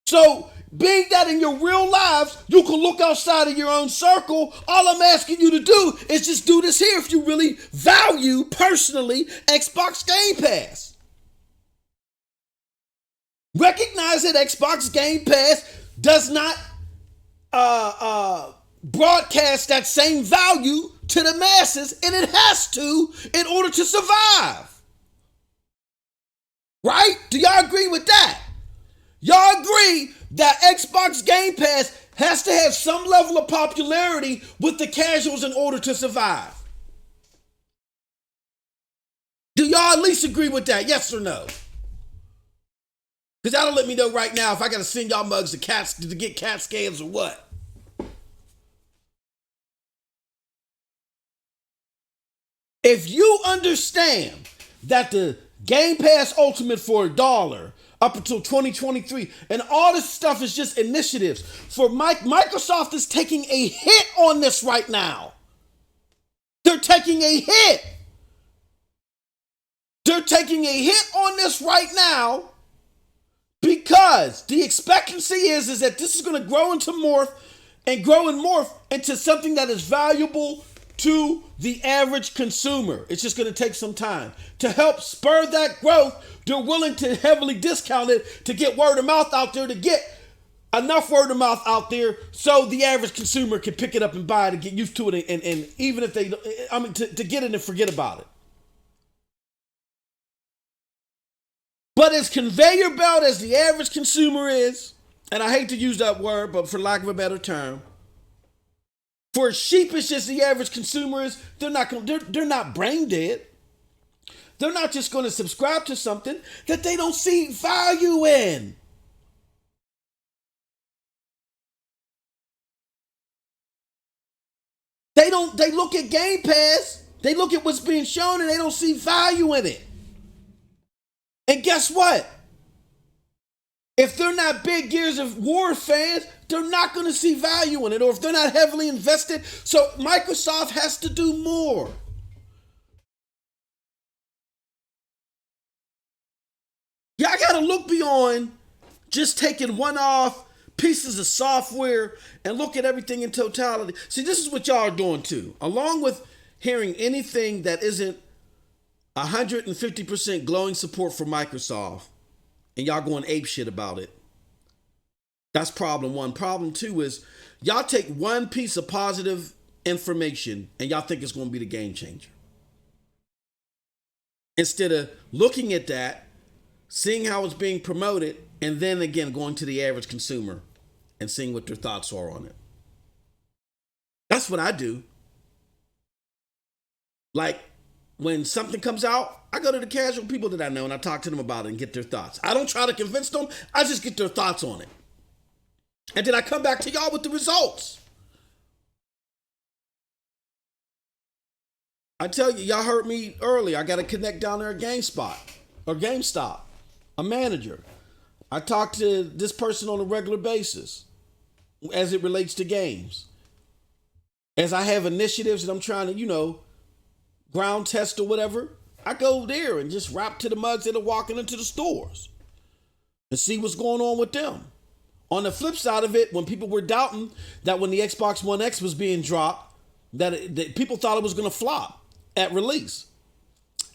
So being that in your real lives, you can look outside of your own circle. All I'm asking you to do is just do this here if you really value personally Xbox Game Pass. Recognize that Xbox Game Pass does not broadcast that same value to the masses, and it has to in order to survive. Right? Do y'all agree with that? Y'all agree that Xbox Game Pass has to have some level of popularity with the casuals in order to survive? Do y'all at least agree with that? Yes or no? Because y'all don't let me know right now if I got to send y'all mugs to get cat scans or what. If you understand that the Game Pass Ultimate for $1 up until 2023, and all this stuff is just initiatives, for Microsoft is taking a hit on this right now. They're taking a hit. They're taking a hit on this right now because the expectancy is that this is going to grow and morph into something that is valuable to the average consumer. It's just going to take some time. To help spur that growth, they're willing to heavily discount it to get word of mouth out there, to get enough word of mouth out there so the average consumer can pick it up and buy it and get used to it, and even if they, to get it and forget about it. But as conveyor belt as the average consumer is, and I hate to use that word, but for lack of a better term, for as sheepish as the average consumer is, they're not brain dead. They're not just going to subscribe to something that they don't see value in. They look at Game Pass, they look at what's being shown, and they don't see value in it. And guess what? If they're not big Gears of War fans, they're not going to see value in it. Or if they're not heavily invested, so Microsoft has to do more. Y'all got to look beyond just taking one-off pieces of software and look at everything in totality. See, this is what y'all are doing too. Along with hearing anything that isn't 150% glowing support for Microsoft, and y'all going ape shit about it. That's problem one. Problem two is y'all take one piece of positive information and y'all think it's going to be the game changer. Instead of looking at that, seeing how it's being promoted, and then again going to the average consumer and seeing what their thoughts are on it. That's what I do. Like, when something comes out, I go to the casual people that I know and I talk to them about it and get their thoughts. I don't try to convince them. I just get their thoughts on it. And then I come back to y'all with the results. I tell you, y'all heard me earlier. I got to connect down there at GameStop, a manager. I talk to this person on a regular basis as it relates to games. As I have initiatives that I'm trying to, ground test or whatever, I go there and just rap to the mugs that are walking into the stores and see what's going on with them. On the flip side of it, when people were doubting that when the Xbox One X was being dropped, that people thought it was going to flop at release.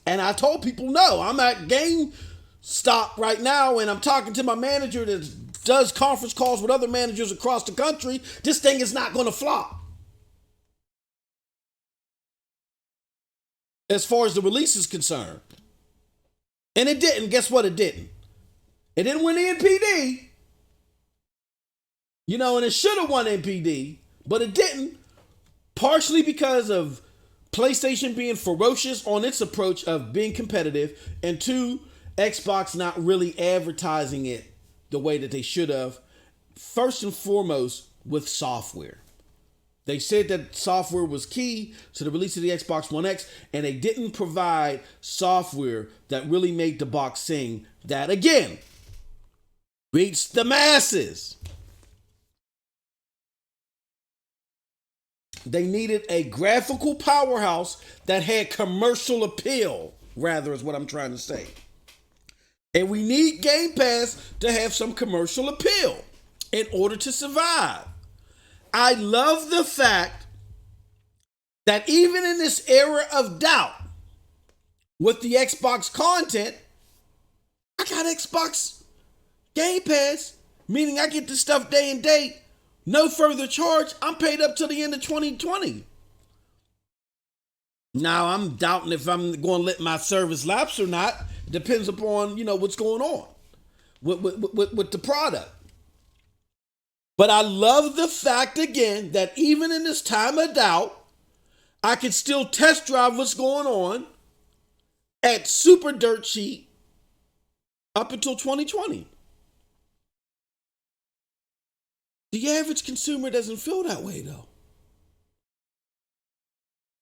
And I told people, no, I'm at GameStop right now and I'm talking to my manager that does conference calls with other managers across the country. This thing is not going to flop. As far as the release is concerned. And it didn't. Guess what? It didn't. It didn't win the NPD. And it should have won NPD, but it didn't. partially because of PlayStation being ferocious on its approach of being competitive, and two, Xbox not really advertising it the way that they should have. First and foremost, with software. They said that software was key to the release of the Xbox One X, and they didn't provide software that really made the box sing that, again, reached the masses. They needed a graphical powerhouse that had commercial appeal, rather, is what I'm trying to say. And we need Game Pass to have some commercial appeal in order to survive. I love the fact that even in this era of doubt with the Xbox content, I got Xbox Game Pass, meaning I get this stuff day and date, no further charge. I'm paid up to the end of 2020. Now I'm doubting if I'm going to let my service lapse or not. It depends upon, what's going on with the product. But I love the fact, again, that even in this time of doubt, I can still test drive what's going on at super dirt cheap up until 2020. The average consumer doesn't feel that way, though.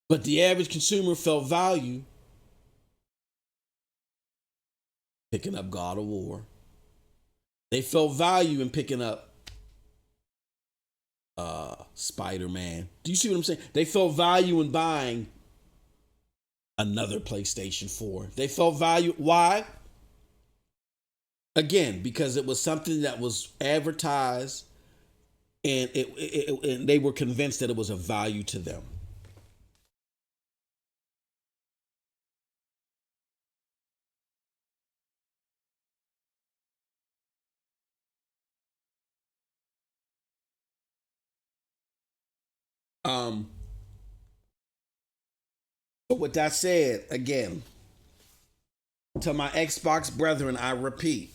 But the average consumer felt value picking up God of War. They felt value in picking up Spider-Man. Do you see what I'm saying? They felt value in buying another PlayStation 4. They felt value. Why? Again, because it was something that was advertised, and and they were convinced that it was of value to them. But with that said, again, to my Xbox brethren, I repeat,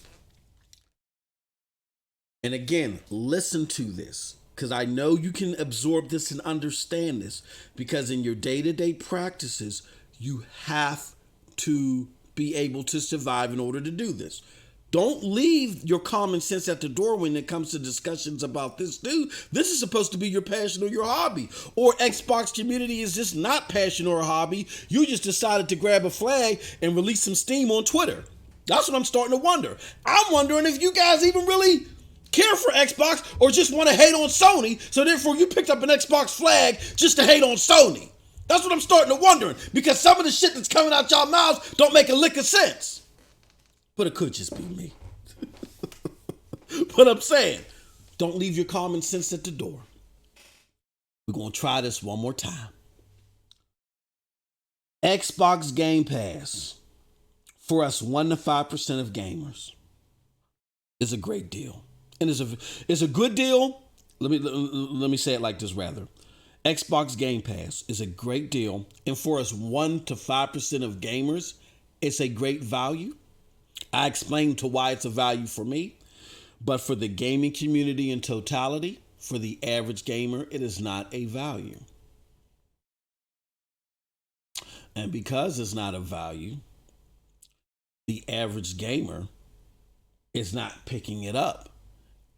and again, listen to this, because I know you can absorb this and understand this, because in your day-to-day practices, you have to be able to survive in order to do this. Don't leave your common sense at the door when it comes to discussions about this, dude. This is supposed to be your passion or your hobby. Or Xbox community is just not passion or a hobby. You just decided to grab a flag and release some steam on Twitter. That's what I'm starting to wonder. I'm wondering if you guys even really care for Xbox or just want to hate on Sony, so therefore you picked up an Xbox flag just to hate on Sony. That's what I'm starting to wonder, because some of the shit that's coming out y'all mouths don't make a lick of sense. But it could just be me. But I'm saying, don't leave your common sense at the door. We're going to try this one more time. Xbox Game Pass for us 1 to 5% of gamers is a great deal. And it's a good deal. Let me say it like this rather. Xbox Game Pass is a great deal. And for us 1 to 5% of gamers, it's a great value. I explained to why it's a value for me, but for the gaming community in totality, for the average gamer, it is not a value. And because it's not a value, the average gamer is not picking it up.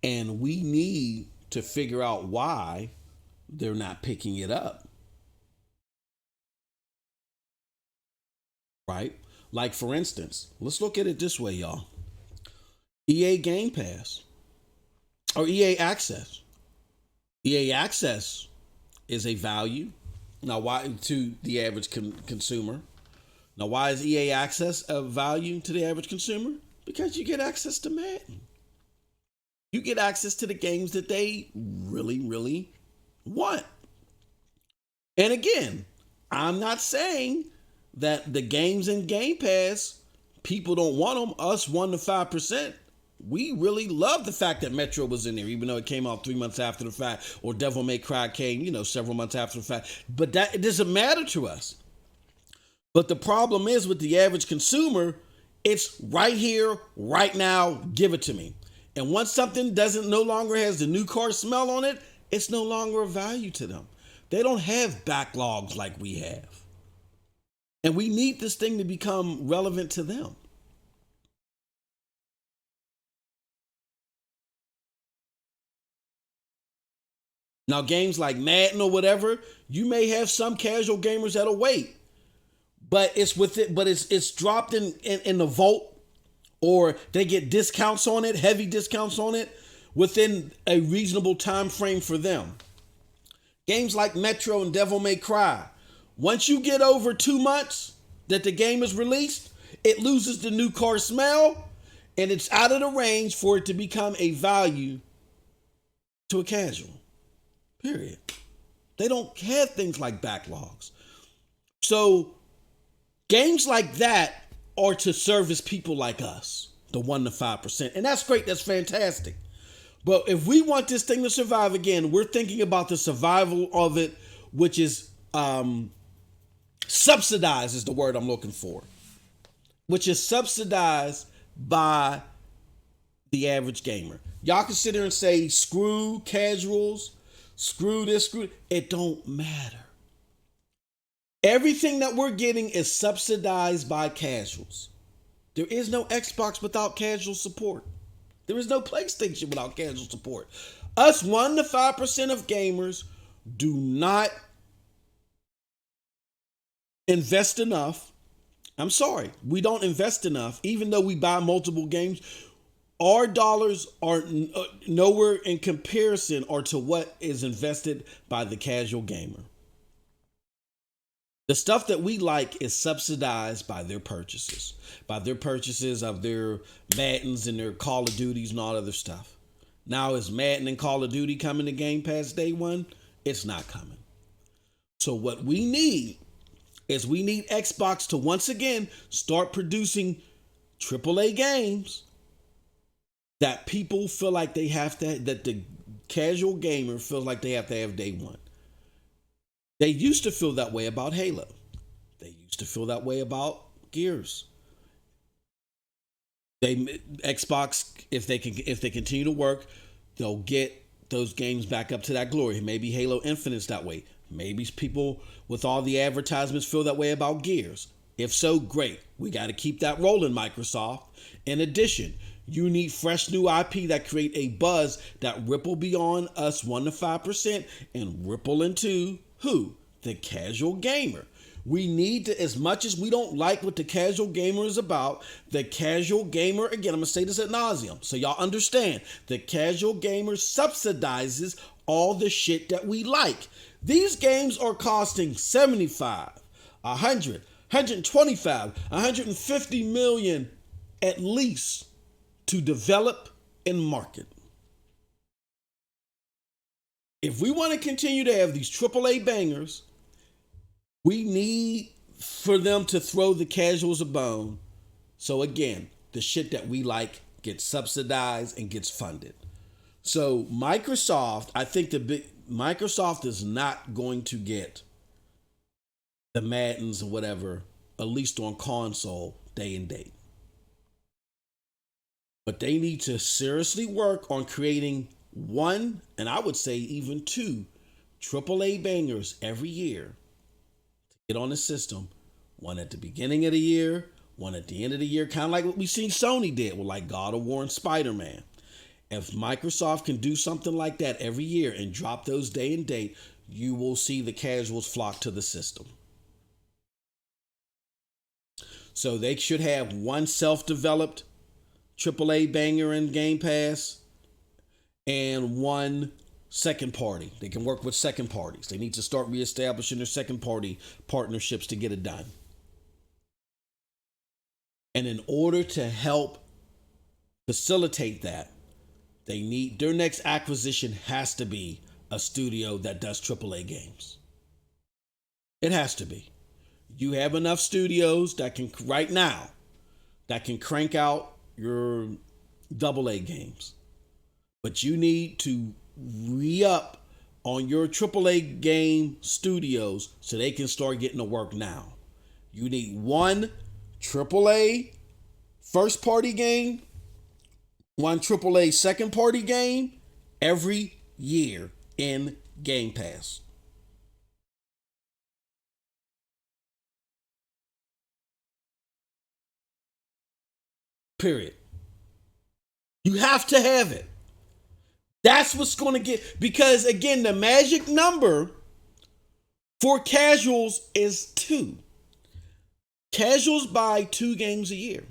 And we need to figure out why they're not picking it up. Right? Like, for instance, let's look at it this way, y'all. EA Game Pass or EA Access. EA Access is a value. Now, why to the average consumer? Now, why is EA Access a value to the average consumer? Because you get access to Madden. You get access to the games that they really, really want. And again, I'm not saying that the games in Game Pass, people don't want them. Us 1 to 5%, we really love the fact that Metro was in there, even though it came out 3 months after the fact, or Devil May Cry came, several months after the fact. But that it doesn't matter to us. But the problem is with the average consumer, it's right here, right now, give it to me. And once something no longer has the new car smell on it, it's no longer a value to them. They don't have backlogs like we have. And we need this thing to become relevant to them. Now, games like Madden or whatever, you may have some casual gamers that'll wait, but it's with it, but it's dropped in the vault, or they get discounts on it, heavy discounts on it, within a reasonable time frame for them. Games like Metro and Devil May Cry, once you get over 2 months that the game is released, it loses the new car smell, and it's out of the range for it to become a value to a casual. Period. They don't have things like backlogs. So games like that are to service people like us, the 1 to 5%. And that's great. That's fantastic. But if we want this thing to survive again, we're thinking about the survival of it, which is subsidized is the word I'm looking for, which is subsidized by the average gamer. Y'all can sit there and say, screw casuals, screw this, screw. It don't matter. Everything that we're getting is subsidized by casuals. There is no Xbox without casual support. There is no PlayStation without casual support. Us 1 to 5% of gamers do not invest enough. I'm sorry, we don't invest enough, even though we buy multiple games. Our dollars are nowhere in comparison or to what is invested by the casual gamer. The stuff that we like is subsidized by their purchases of their Maddens and their Call of Duties and all other stuff. Now, is Madden and Call of Duty coming to Game Pass day one? It's not coming. So what we need is we need Xbox to once again start producing AAA games that people feel like they have to, that the casual gamer feels like they have to have day one. They used to feel that way about Halo. They used to feel that way about Gears. Xbox, if they continue to work, they'll get those games back up to that glory. Maybe Halo Infinite's that way. Maybe people with all the advertisements feel that way about Gears. If so, great. We got to keep that rolling, Microsoft. In addition, you need fresh new IP that create a buzz that ripple beyond us 1 to 5% and ripple into who? The casual gamer. We need to, as much as we don't like what the casual gamer is about, the casual gamer, again, I'm going to say this ad nauseum so y'all understand, the casual gamer subsidizes all the shit that we like. These games are costing 75, 100, 125, 150 million at least to develop and market. If we want to continue to have these AAA bangers, we need for them to throw the casuals a bone. So again, the shit that we like gets subsidized and gets funded. So Microsoft, I think Microsoft is not going to get the Maddens or whatever, at least on console, day and date. But they need to seriously work on creating 1, and I would say even 2, AAA bangers every year to get on the system. 1 at the beginning of the year, 1 at the end of the year, kind of like what we seen Sony did with like God of War and Spider-Man. If Microsoft can do something like that every year and drop those day and date, you will see the casuals flock to the system. So they should have 1 self-developed AAA banger in Game Pass and 1 second party. They can work with second parties. They need to start reestablishing their second party partnerships to get it done. And in order to help facilitate that, they need, their next acquisition has to be a studio that does AAA games. It has to be. You have enough studios that can, right now, that can crank out your AA games. But you need to re-up on your AAA game studios so they can start getting to work now. You need 1 AAA first party game, 1 AAA second party game every year in Game Pass. Period. You have to have it. That's what's going to get, because again, the magic number for casuals is 2. Casuals buy 2 games a year.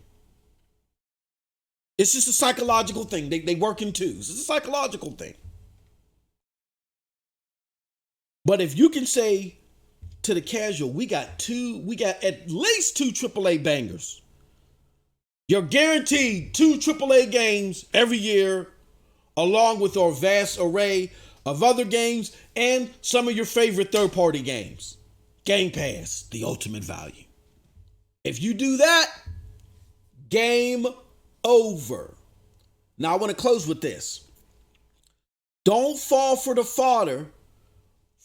It's just a psychological thing. They work in twos. It's a psychological thing. But if you can say to the casual, we got at least 2 AAA bangers. You're guaranteed 2 AAA games every year, along with our vast array of other games and some of your favorite third-party games. Game Pass, the ultimate value. If you do that, game over. Now, I want to close with this. Don't fall for the fodder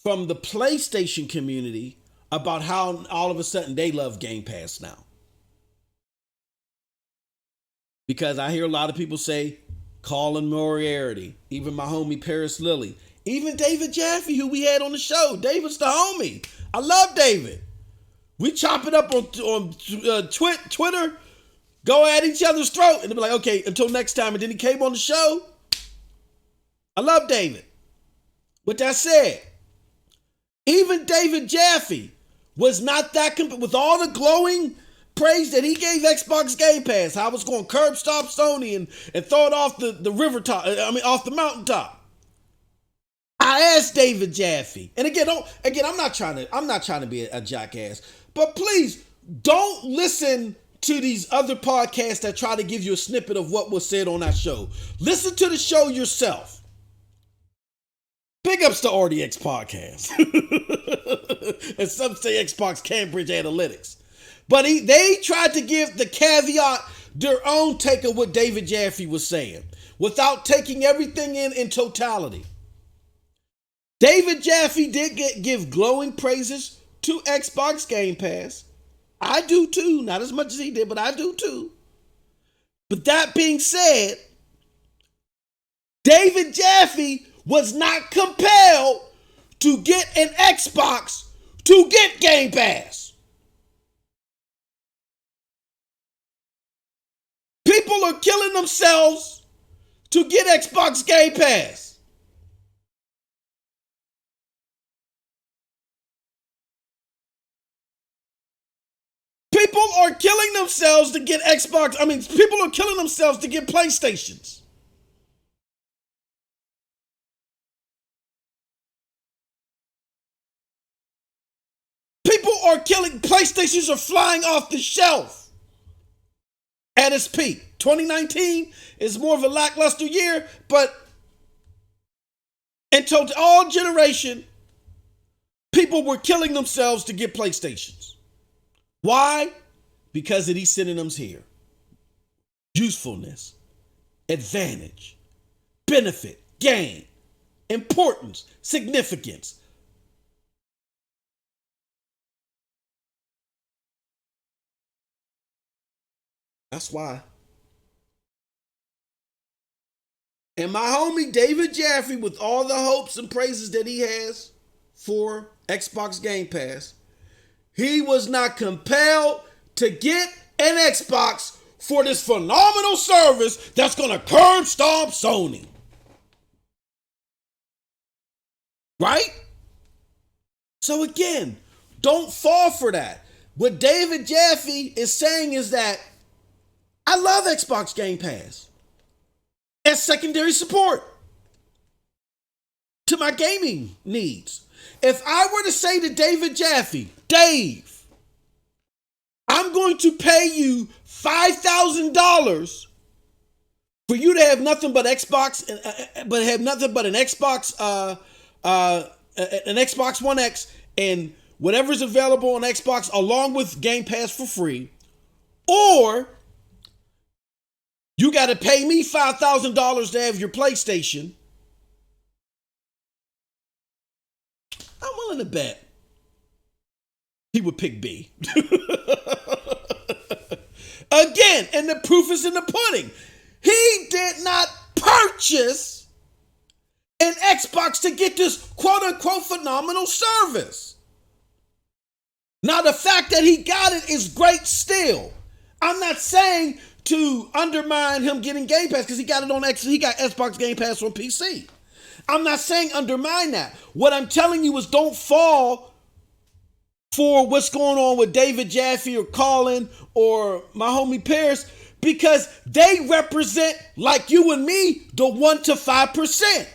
from the PlayStation community about how all of a sudden they love Game Pass now. Because I hear a lot of people say, Colin Moriarty, even my homie Paris Lilly, even David Jaffe, who we had on the show. David's the homie. I love David. We chop it up on Twitter, go at each other's throat, and they'll be like, okay, until next time. And then he came on the show. I love David. With that said, even David Jaffe was not that, with all the glowing praise that he gave Xbox Game Pass, how I was going to curb stomp Sony and throw it off the river top, off the mountaintop. I asked David Jaffe, and again, I'm not trying to be a jackass, but please don't listen to these other podcasts that try to give you a snippet of what was said on that show. Listen to the show yourself. Big ups to RDX Podcast. And some say Xbox Cambridge Analytics. But they tried to give the caveat, their own take of what David Jaffe was saying, without taking everything in totality. David Jaffe did give glowing praises to Xbox Game Pass. I do too. Not as much as he did, but I do too. But that being said, David Jaffe was not compelled to get an Xbox to get Game Pass. People are killing themselves to get Xbox Game Pass. People are killing themselves to get Xbox. People are killing themselves to get PlayStations. People are killing. PlayStations are flying off the shelf at its peak. 2019 is more of a lackluster year, but until all generation, people were killing themselves to get PlayStations. Why? Because of these synonyms here. Usefulness, advantage, benefit, gain, importance, significance. That's why. And my homie David Jaffe, with all the hopes and praises that he has for Xbox Game Pass, he was not compelled to get an Xbox for this phenomenal service that's going to curb stomp Sony. Right? So again, don't fall for that. What David Jaffe is saying is that I love Xbox Game Pass as secondary support to my gaming needs. If I were to say to David Jaffe, Dave, I'm going to pay you $5,000 for you to have nothing but Xbox, but have nothing but an Xbox, an Xbox One X and whatever's available on Xbox along with Game Pass for free, or you got to pay me $5,000 to have your PlayStation. I'm willing to bet he would pick B. Again, and the proof is in the pudding. He did not purchase an Xbox to get this quote-unquote phenomenal service. Now, the fact that he got it is great still. I'm not saying to undermine him getting Game Pass because he got it on X. He got Xbox Game Pass on PC. I'm not saying undermine that. What I'm telling you is don't fall for what's going on with David Jaffe or Colin or my homie Paris, because they represent, like you and me, the 1 to 5%.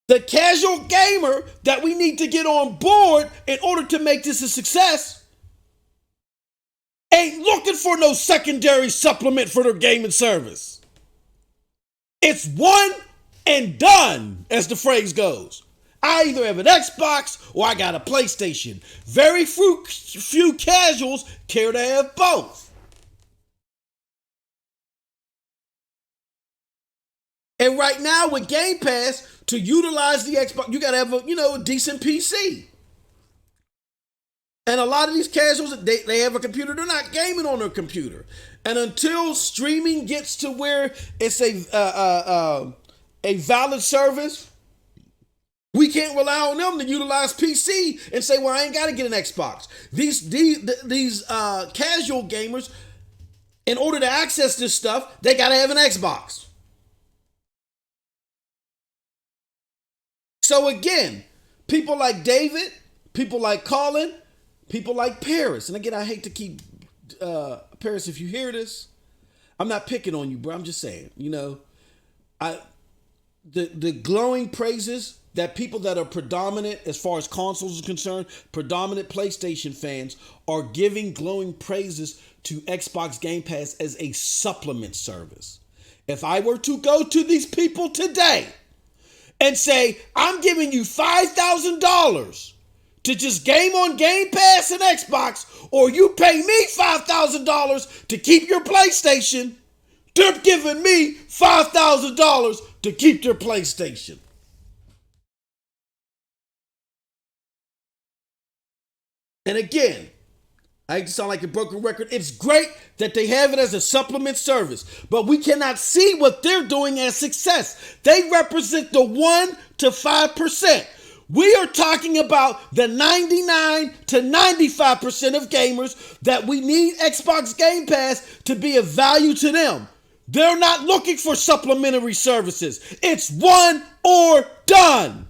The casual gamer that we need to get on board in order to make this a success ain't looking for no secondary supplement for their gaming service. It's one and done, as the phrase goes. I either have an Xbox or I got a PlayStation. Very few casuals care to have both. And right now with Game Pass, to utilize the Xbox, you got to have a decent PC. And a lot of these casuals, they have a computer. They're not gaming on their computer. And until streaming gets to where it's a valid service, we can't rely on them to utilize PC and say, well, I ain't got to get an Xbox. These casual gamers, in order to access this stuff, they got to have an Xbox. So again, people like David, people like Colin, people like Paris. And again, I hate to keep Paris, if you hear this, I'm not picking on you, bro. I'm just saying, the glowing praises that people that are predominant as far as consoles is concerned, predominant PlayStation fans are giving glowing praises to Xbox Game Pass as a supplement service. If I were to go to these people today and say, I'm giving you $5,000 to just game on Game Pass and Xbox, or you pay me $5,000 to keep your PlayStation, they're giving me $5,000 to keep their PlayStation. And again, I hate to sound like a broken record. It's great that they have it as a supplement service, but we cannot see what they're doing as success. They represent the 1 to 5%. We are talking about the 99 to 95% of gamers that we need Xbox Game Pass to be of value to them. They're not looking for supplementary services. It's one or done.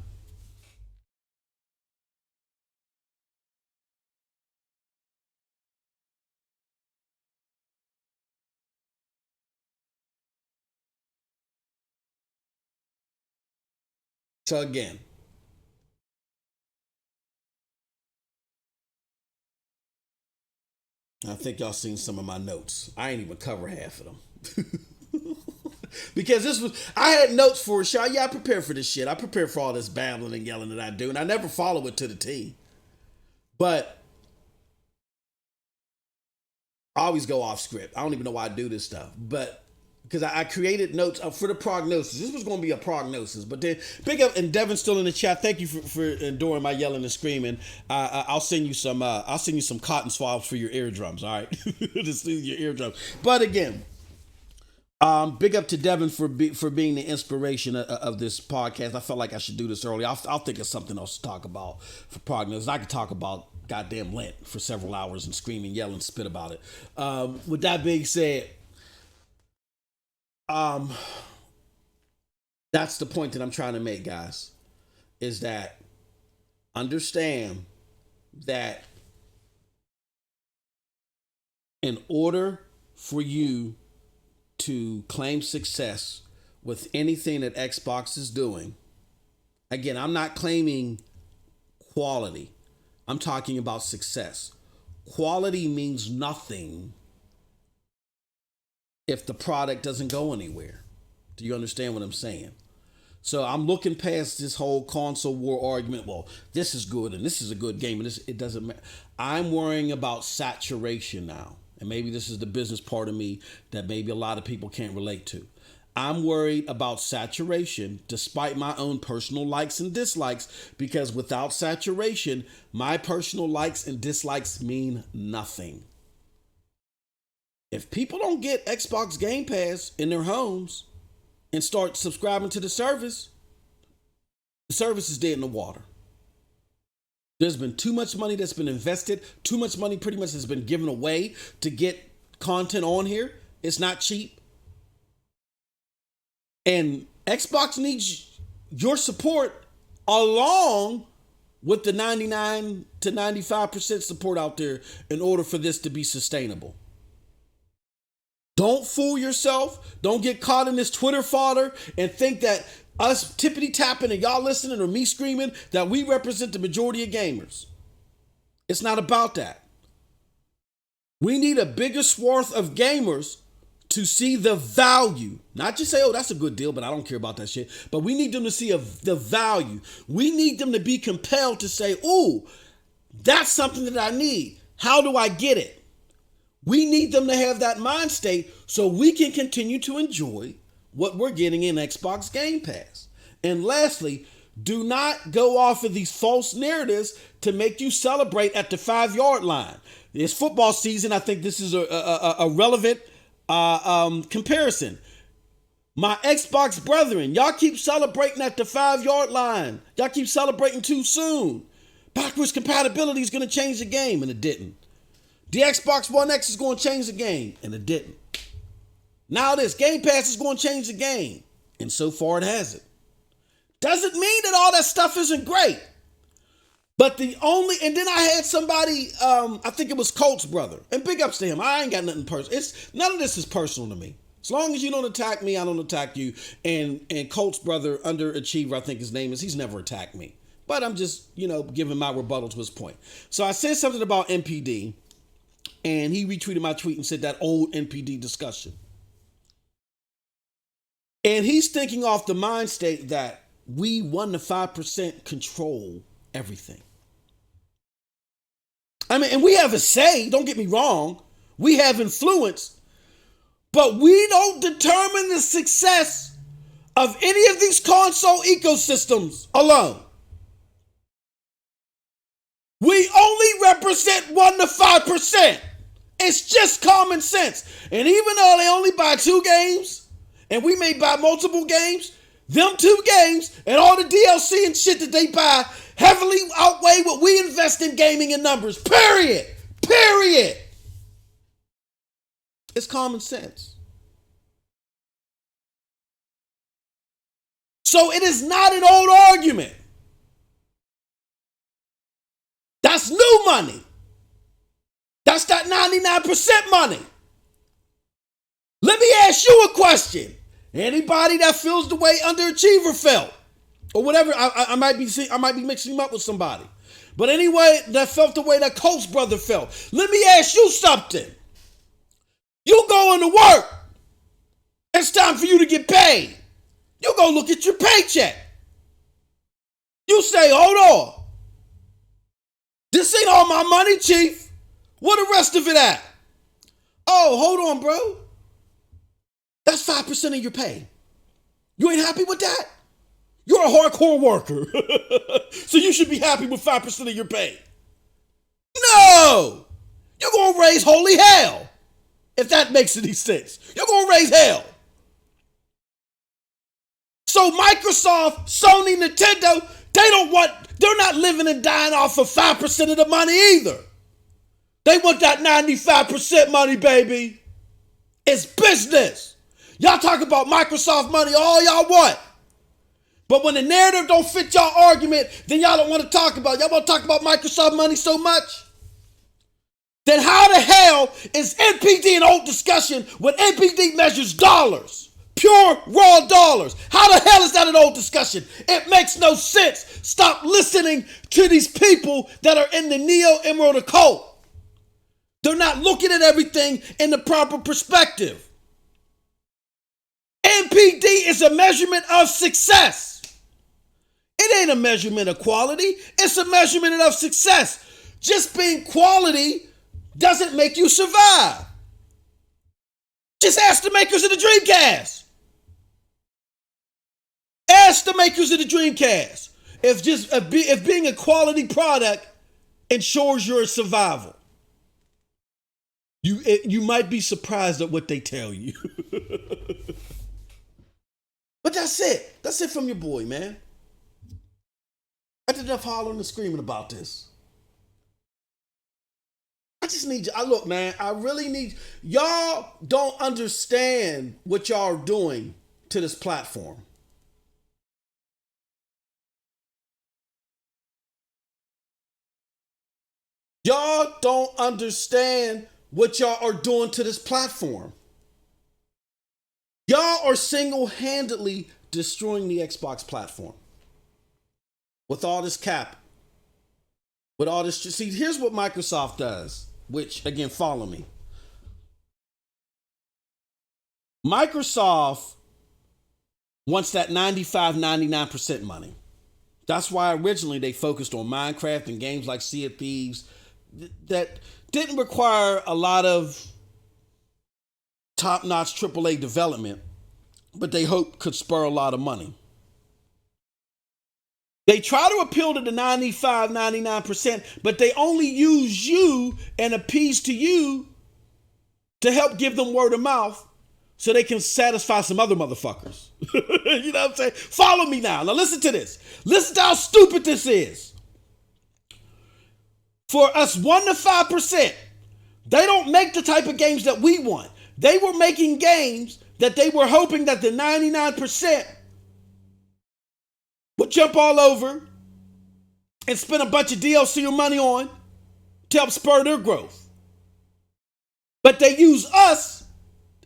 So again, I think y'all seen some of my notes. I ain't even cover half of them. Because I had notes for a show. Yeah, I prepared for this shit. I prepared for all this babbling and yelling that I do, and I never follow it to the T. But I always go off script. I don't even know why I do this stuff. But because I created notes for the prognosis. This was going to be a prognosis. But then, big up, and Devin's still in the chat. Thank you for enduring my yelling and screaming. I'll send you some cotton swabs for your eardrums, all right? To soothe your eardrums. But again, big up to Devin for being the inspiration of this podcast. I felt like I should do this early. I'll think of something else to talk about for prognosis. I could talk about goddamn Lent for several hours and scream and yell and spit about it. With that being said, that's the point that I'm trying to make, guys, is that understand that in order for you to claim success with anything that Xbox is doing, again, I'm not claiming quality. I'm talking about success. Quality means nothing if the product doesn't go anywhere. Do you understand what I'm saying? So I'm looking past this whole console war argument. Well, this is good and this is a good game, and it doesn't matter. I'm worrying about saturation now. And maybe this is the business part of me that maybe a lot of people can't relate to. I'm worried about saturation despite my own personal likes and dislikes, because without saturation, my personal likes and dislikes mean nothing. If people don't get Xbox Game Pass in their homes and start subscribing to the service is dead in the water. There's been too much money that's been invested, too much money pretty much has been given away to get content on here. It's not cheap. And Xbox needs your support along with the 99 to 95% support out there in order for this to be sustainable. Don't fool yourself. Don't get caught in this Twitter fodder and think that us tippity tapping and y'all listening or me screaming that we represent the majority of gamers. It's not about that. We need a bigger swath of gamers to see the value. Not just say, oh, that's a good deal, but I don't care about that shit. But we need them to see the value. We need them to be compelled to say, ooh, that's something that I need. How do I get it? We need them to have that mind state so we can continue to enjoy what we're getting in Xbox Game Pass. And lastly, do not go off of these false narratives to make you celebrate at the 5-yard line. It's football season. I think this is a relevant comparison. My Xbox brethren, y'all keep celebrating at the 5-yard line. Y'all keep celebrating too soon. Backwards compatibility is going to change the game, and it didn't. The Xbox One X is going to change the game, and it didn't. Now this Game Pass is going to change the game, and so far it hasn't. Doesn't mean that all that stuff isn't great. But and then I had somebody, I think it was Colt's brother, and big ups to him. I ain't got nothing personal. None of this is personal to me. As long as you don't attack me, I don't attack you. And Colt's brother, Underachiever, I think his name is, he's never attacked me. But I'm just, giving my rebuttal to his point. So I said something about NPD, and he retweeted my tweet and said that old NPD discussion. And he's thinking off the mind state that we 1 to 5% control everything. I mean, and we have a say, don't get me wrong. We have influence, but we don't determine the success of any of these console ecosystems alone. We only represent 1 to 5%. It's just common sense. And even though they only buy 2 games, and we may buy multiple games, them 2 games and all the DLC and shit that they buy heavily outweigh what we invest in gaming and numbers. Period. It's common sense. So it is not an old argument. That's new money. That's that 99% money. Let me ask you a question. Anybody that feels the way Underachiever felt, or whatever, I might be mixing him up with somebody. But anyway, that felt the way that Colt's brother felt. Let me ask you something. You going to work. It's time for you to get paid. You go look at your paycheck. You say, hold on. This ain't all my money, Chief. Where the rest of it at? Oh, hold on, bro. That's 5% of your pay. You ain't happy with that? You're a hardcore worker. So you should be happy with 5% of your pay. No! You're going to raise holy hell. If that makes any sense. You're going to raise hell. So Microsoft, Sony, Nintendo, they're not living and dying off of 5% of the money either. They want that 95% money, baby. It's business. Y'all talk about Microsoft money all y'all want. But when the narrative don't fit y'all argument, then y'all don't want to talk about it. Y'all want to talk about Microsoft money so much? Then how the hell is NPD an old discussion when NPD measures dollars? Pure, raw dollars. How the hell is that an old discussion? It makes no sense. Stop listening to these people that are in the neo-emerald occult. They're not looking at everything in the proper perspective. NPD is a measurement of success. It ain't a measurement of quality. It's a measurement of success. Just being quality doesn't make you survive. Just ask the makers of the Dreamcast. Ask the makers of the Dreamcast if being a quality product ensures your survival. You might be surprised at what they tell you. But that's it. That's it from your boy, man. I did enough hollering and screaming about this. I just need you. Look, man, I really need y'all don't understand what y'all are doing to this platform. Y'all don't understand what y'all are doing to this platform. Y'all are single-handedly destroying the Xbox platform. With all this cap. With all this. See, here's what Microsoft does. Which, again, follow me. Microsoft wants that 95, 99% money. That's why originally they focused on Minecraft and games like Sea of Thieves that didn't require a lot of top-notch AAA development, but they hoped could spur a lot of money. They try to appeal to the 95, 99%, but they only use you and appease to you to help give them word of mouth so they can satisfy some other motherfuckers. You know what I'm saying? Follow me now. Now listen to this. Listen to how stupid this is. For us 1 to 5%, they don't make the type of games that we want. They were making games that they were hoping that the 99% would jump all over and spend a bunch of DLC or money on to help spur their growth. But they use us,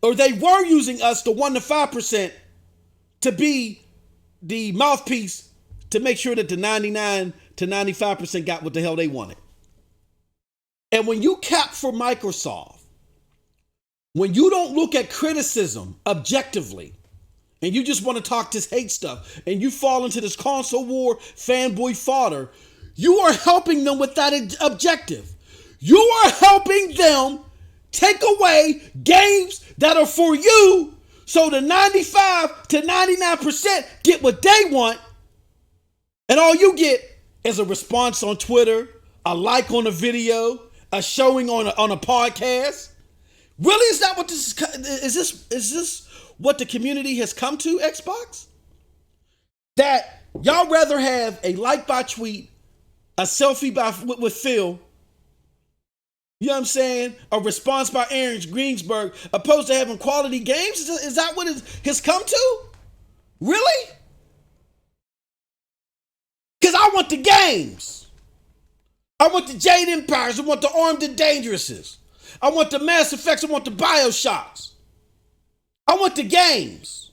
or they were using us, the 1 to 5%, to be the mouthpiece to make sure that the 99 to 95% got what the hell they wanted. And when you cap for Microsoft, when you don't look at criticism objectively, and you just want to talk this hate stuff, and you fall into this console war fanboy fodder, you are helping them with that objective. You are helping them take away games that are for you, so the 95 to 99% get what they want, and all you get is a response on Twitter, a like on a video, a showing on a podcast. Really, is that what this is? Is this what the community has come to, Xbox? That y'all rather have a like by tweet, a selfie with Phil, you know what I'm saying, a response by Aaron Greensburg, opposed to having quality games? Is that what it has come to? Really? Because I want the games. I want the Jade Empires. I want the Armed and Dangerouses. I want the Mass Effects. I want the Bioshocks. I want the games.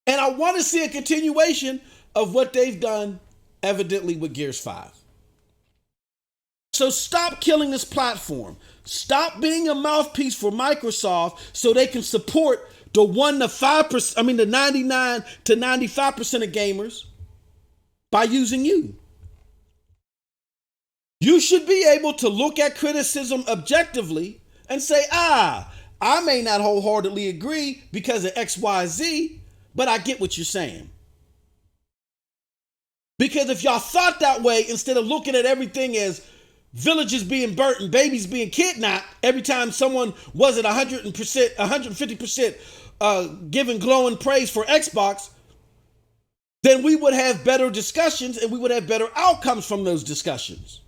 And I want to see a continuation of what they've done, evidently, with Gears 5. So stop killing this platform. Stop being a mouthpiece for Microsoft so they can support the 1 to 5%, the 99 to 95% of gamers by using you. You should be able to look at criticism objectively and say, I may not wholeheartedly agree because of XYZ, but I get what you're saying. Because if y'all thought that way, instead of looking at everything as villages being burnt and babies being kidnapped every time someone wasn't 100%, 150% giving glowing praise for Xbox, then we would have better discussions and we would have better outcomes from those discussions.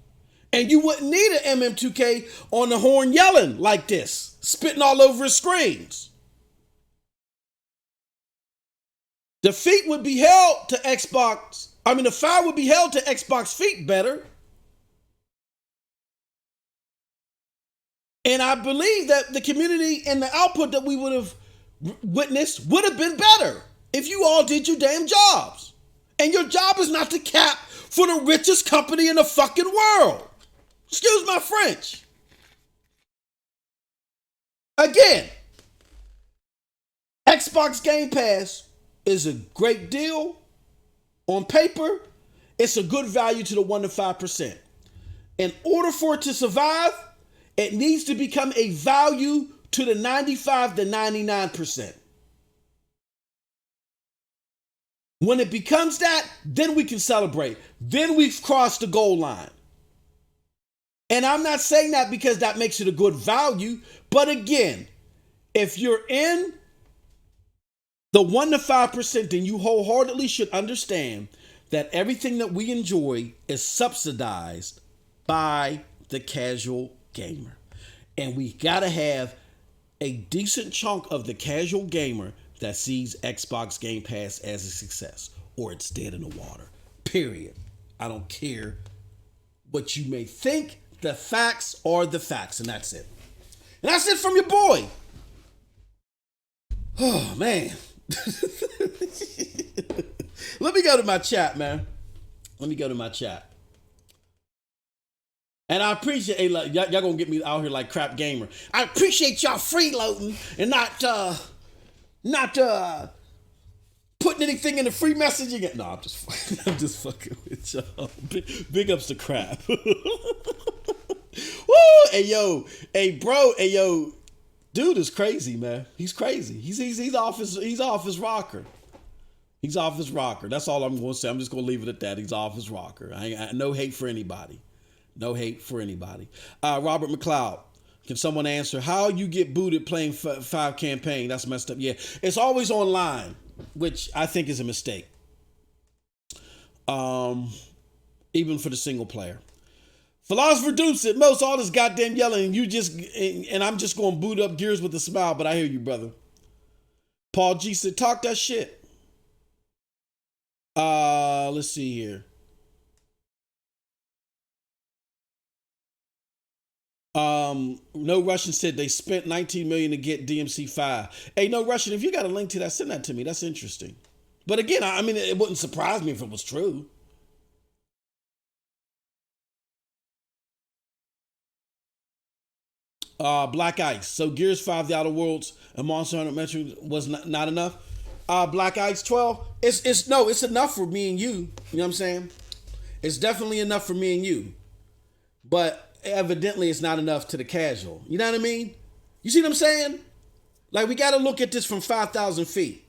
And you wouldn't need an MM2K on the horn yelling like this, spitting all over his screens. The feet would be held to Xbox. The fire would be held to Xbox feet better. And I believe that the community and the output that we would have witnessed would have been better if you all did your damn jobs. And your job is not to cap for the richest company in the fucking world. Excuse my French. Again, Xbox Game Pass is a great deal on paper. It's a good value to the 1 to 5%. In order for it to survive, it needs to become a value to the 95 to 99%. When it becomes that, then we can celebrate. Then we've crossed the goal line. And I'm not saying that because that makes it a good value. But again, if you're in the 1 to 5%, then you wholeheartedly should understand that everything that we enjoy is subsidized by the casual gamer. And we got to have a decent chunk of the casual gamer that sees Xbox Game Pass as a success, or it's dead in the water. Period. I don't care what you may think. The facts are the facts, and that's it. And that's it from your boy. Oh, man. Let me go to my chat, man. Let me go to my chat. And I appreciate, hey, like, y'all gonna get me out here like crap gamer. I appreciate y'all freeloading and not putting anything in the free messaging. No, I'm just fucking with y'all. Big ups to crap. Woo! Hey yo, hey bro, hey yo, dude is crazy, man. He's crazy. He's off his rocker. He's off his rocker. That's all I'm going to say. I'm just going to leave it at that. He's off his rocker. No hate for anybody. No hate for anybody. Robert McLeod, can someone answer how you get booted playing 5 campaign? That's messed up. Yeah, it's always online, which I think is a mistake. Even for the single player. Philosopher Doom said, most all this goddamn yelling, and I'm just going to boot up Gears with a smile, but I hear you, brother. Paul G said, talk that shit. Let's see here. No Russian said they spent $19 million to get DMC5. Hey, No Russian, if you got a link to that, send that to me. That's interesting. But again, I mean, it wouldn't surprise me if it was true. Black Ice. So Gears 5, The Outer Worlds, and Monster Hunter Metro was not enough. Black Ice 12. It's enough for me and you. You know what I'm saying? It's definitely enough for me and you. But evidently it's not enough to the casual. You know what I mean? You see what I'm saying? Like, we got to look at this from 5,000 feet.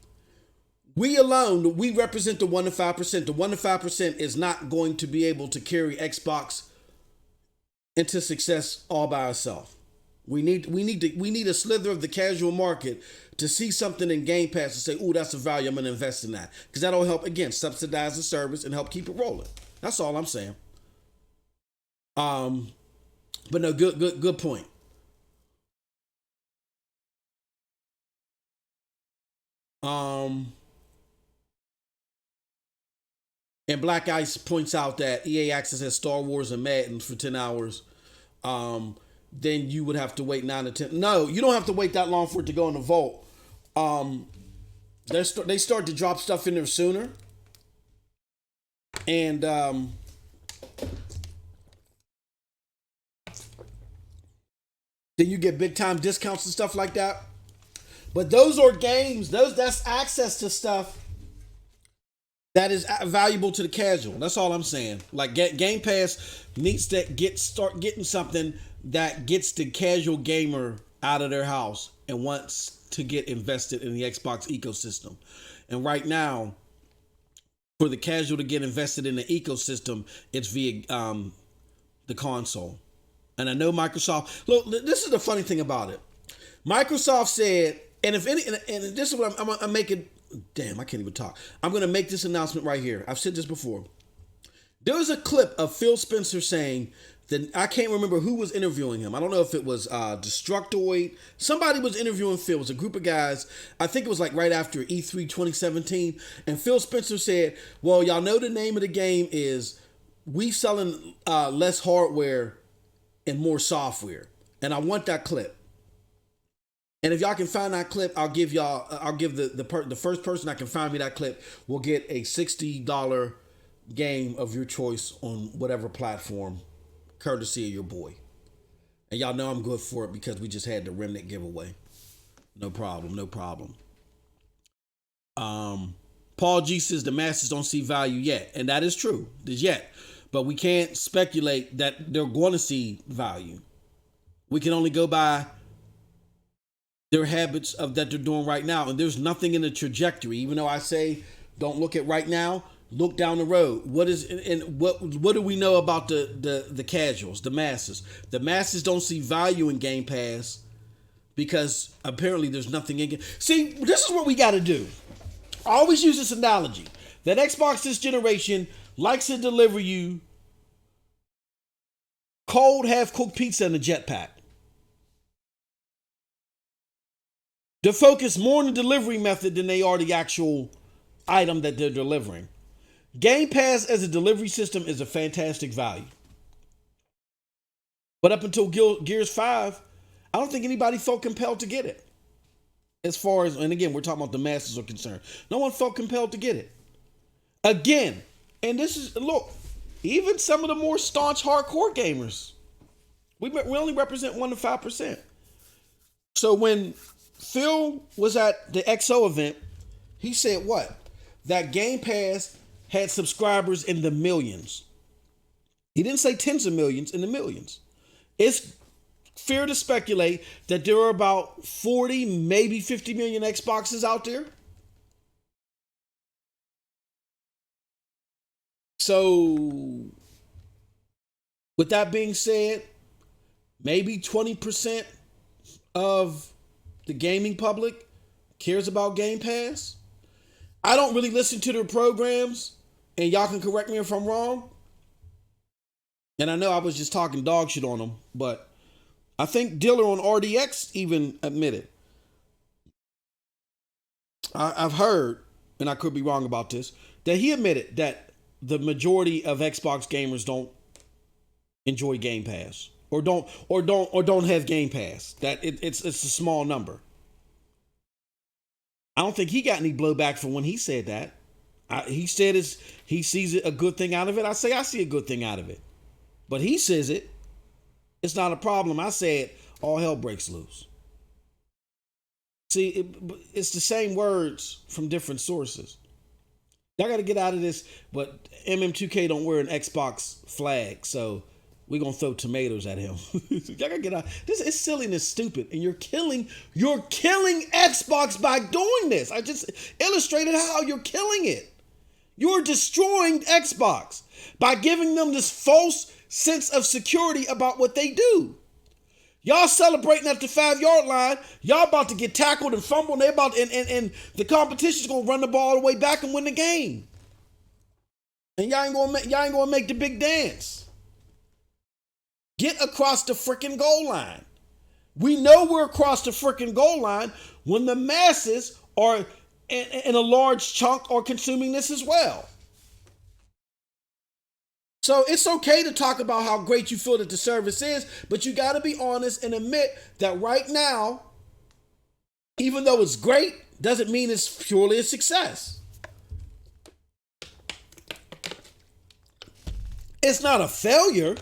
We alone, we represent the 1 to 5%. The 1 to 5% is not going to be able to carry Xbox into success all by itself. We need a slither of the casual market to see something in Game Pass and say, "Ooh, that's a value. I'm going to invest in that," because that'll help again subsidize the service and help keep it rolling. That's all I'm saying. But no, good point. And Black Ice points out that EA Access has Star Wars and Madden for 10 hours. Then you would have to wait 9 to 10. No, you don't have to wait that long for it to go in the vault. They start to drop stuff in there sooner. And then you get big time discounts and stuff like that. But those are games. That's access to stuff that is valuable to the casual. That's all I'm saying. Like, Game Pass needs to start getting something that gets the casual gamer out of their house and wants to get invested in the Xbox ecosystem. And right now, for the casual to get invested in the ecosystem, it's via the console. And I know Microsoft. Look, this is the funny thing about it. Microsoft said, and if any, and this is what I'm making. Damn, I can't even talk. I'm going to make this announcement right here. I've said this before. There was a clip of Phil Spencer saying that, I can't remember who was interviewing him. I don't know if it was Destructoid. Somebody was interviewing Phil. It was a group of guys. I think it was like right after E3 2017. And Phil Spencer said, well, y'all know the name of the game is we selling less hardware and more software. And I want that clip. And if y'all can find that clip, I'll give the first person that can find me that clip will get a $60 game of your choice on whatever platform, courtesy of your boy. And y'all know I'm good for it because we just had the Remnant giveaway. No problem. Paul G says the masses don't see value yet. And that is true. There's yet. But we can't speculate that they're going to see value. We can only go by their habits of that they're doing right now. And there's nothing in the trajectory. Even though I say don't look at right now, look down the road. What do we know about the casuals, the masses? The masses don't see value in Game Pass because apparently there's nothing in. See, this is what we got to do. I always use this analogy that Xbox this generation likes to deliver you cold, half-cooked pizza in a jetpack. They're focused more on the delivery method than they are the actual item that they're delivering. Game Pass as a delivery system is a fantastic value. But up until Gears 5, I don't think anybody felt compelled to get it. As far as, and again, we're talking about the masses are concerned. No one felt compelled to get it. Again, and this is, look, even some of the more staunch hardcore gamers, we only represent 1 to 5%. So when Phil was at the XO event, he said what? That Game Pass had subscribers in the millions. He didn't say tens of millions, in the millions. It's fair to speculate that there are about 40, maybe 50 million Xboxes out there. So, with that being said, maybe 20% of the gaming public cares about Game Pass. I don't really listen to their programs, and y'all can correct me if I'm wrong. And I know I was just talking dog shit on them, but I think Diller on RDX even admitted. I've heard, and I could be wrong about this, that he admitted that the majority of Xbox gamers don't enjoy Game Pass or don't have Game Pass. That it's a small number. I don't think he got any blowback for when he said that. He said he sees a good thing out of it. I say I see a good thing out of it, but he says it's not a problem. I said all hell breaks loose. See, it's the same words from different sources. Y'all got to get out of this, but MM2K don't wear an Xbox flag, so we're going to throw tomatoes at him. Y'all got to get out. This is silly and it's stupid, and you're killing Xbox by doing this. I just illustrated how you're killing it. You're destroying Xbox by giving them this false sense of security about what they do. Y'all celebrating at the 5-yard line. Y'all about to get tackled and fumbled. And the competition's gonna run the ball all the way back and win the game. And y'all ain't gonna make the big dance. Get across the freaking goal line. We know we're across the freaking goal line when the masses are in a large chunk are consuming this as well. So it's okay to talk about how great you feel that the service is, but you got to be honest and admit that right now, even though it's great, doesn't mean it's purely a success. It's not a failure.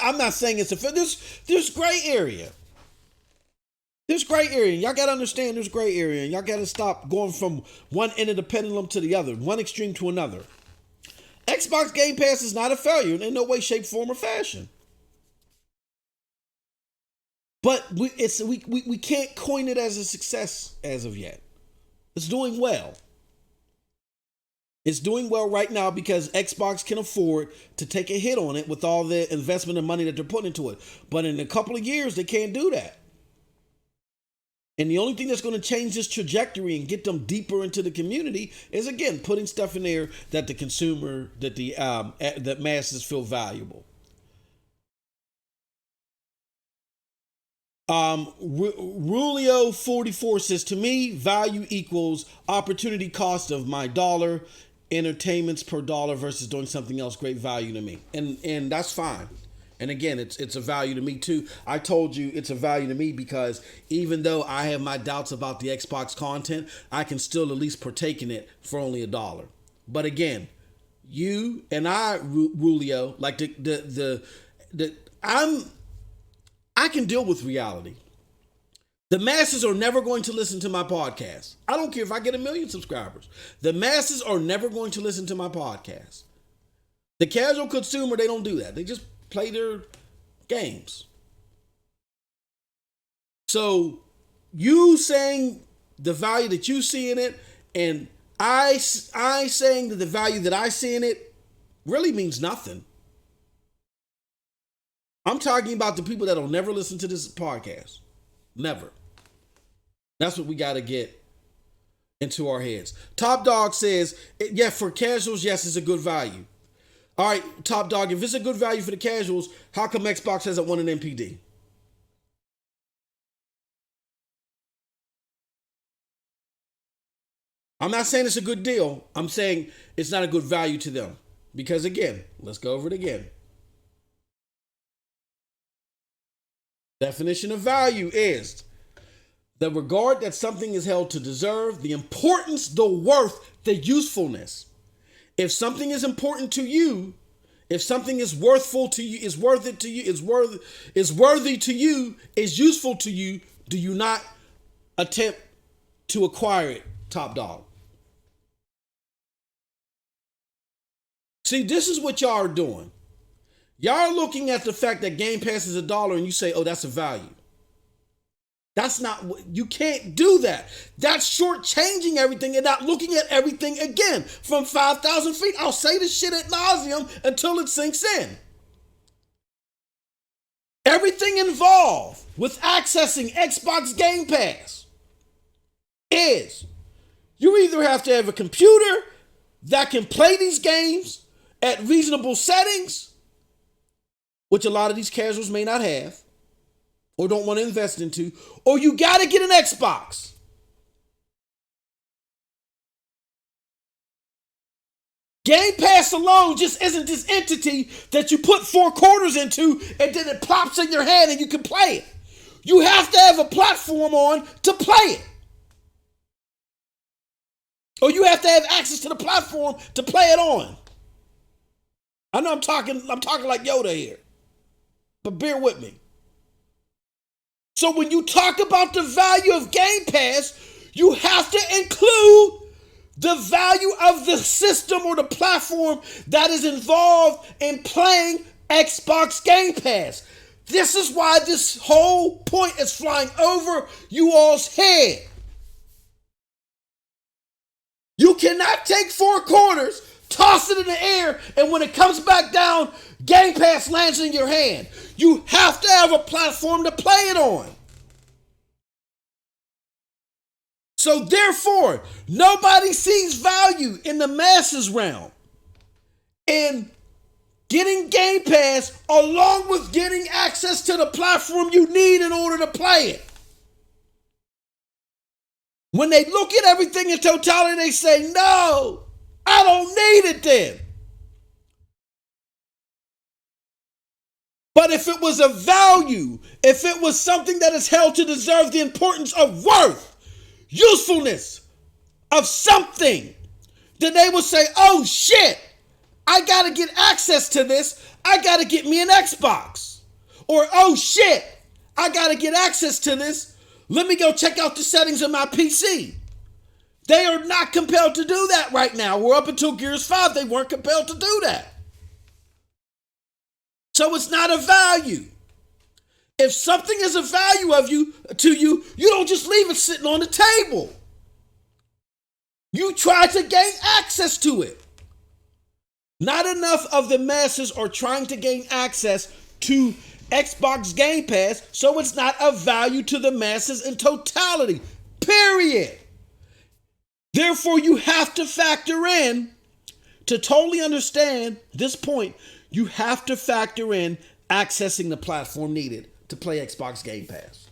I'm not saying it's a failure. There's gray area. There's gray area. Y'all got to understand there's gray area. And y'all got to stop going from one end of the pendulum to the other, one extreme to another. Xbox Game Pass is not a failure in no way, shape, form, or fashion. But we can't coin it as a success as of yet. It's doing well. It's doing well right now because Xbox can afford to take a hit on it with all the investment and money that they're putting into it. But in a couple of years, they can't do that. And the only thing that's going to change this trajectory and get them deeper into the community is, again, putting stuff in there that the consumer, that masses feel valuable. Rulio44 says, to me, value equals opportunity cost of my dollar, entertainments per dollar versus doing something else, great value to me. And that's fine. And again, it's a value to me too. I told you it's a value to me because even though I have my doubts about the Xbox content, I can still at least partake in it for only $1. But again, you and I, Rulio, like I can deal with reality. The masses are never going to listen to my podcast. I don't care if I get 1 million subscribers. The masses are never going to listen to my podcast. The casual consumer, they don't do that. They just play their games. So you saying the value that you see in it and I saying that the value that I see in it really means nothing. I'm talking about the people that'll never listen to this podcast. Never. That's what we got to get into our heads. Top Dog says, yeah, for casuals, yes, it's a good value. All right, top dog, if it's a good value for the casuals, how come Xbox hasn't won an MPD? I'm not saying it's a good deal. I'm saying it's not a good value to them. Because again, let's go over it again. Definition of value is the regard that something is held to deserve, the importance, the worth, the usefulness. If something is important to you, if something is worthful to you, is worth it to you, is worthy to you, is useful to you, do you not attempt to acquire it, top dog? See, this is what y'all are doing. Y'all are looking at the fact that Game Pass is $1 and you say, oh, that's a value. That's not, you can't do that. That's shortchanging everything and not looking at everything again from 5,000 feet. I'll say this shit ad nauseum until it sinks in. Everything involved with accessing Xbox Game Pass is you either have to have a computer that can play these games at reasonable settings, which a lot of these casuals may not have, or don't want to invest into, or you got to get an Xbox. Game Pass alone just isn't this entity that you put 4 quarters into and then it plops in your hand and you can play it. You have to have a platform on to play it. Or you have to have access to the platform to play it on. I know I'm talking like Yoda here, but bear with me. So when you talk about the value of Game Pass, you have to include the value of the system or the platform that is involved in playing Xbox Game Pass. This is why this whole point is flying over you all's head. You cannot take 4 quarters, toss it in the air, and when it comes back down, Game Pass lands in your hand. You have to have a platform to play it on. So therefore, nobody sees value in the masses realm in getting Game Pass along with getting access to the platform you need in order to play it. When they look at everything in totality, they say, no, I don't need it then. But if it was a value, if it was something that is held to deserve the importance of worth, usefulness of something, then they would say, oh shit, I gotta get access to this. I gotta get me an Xbox. Or, oh shit, I gotta get access to this. Let me go check out the settings of my PC. They are not compelled to do that right now. We're up until Gears 5, they weren't compelled to do that. So it's not a value. If something is a value to you, you don't just leave it sitting on the table. You try to gain access to it. Not enough of the masses are trying to gain access to Xbox Game Pass, so it's not of value to the masses in totality. Period. Therefore, you have to factor in, to totally understand this point, you have to factor in accessing the platform needed to play Xbox Game Pass.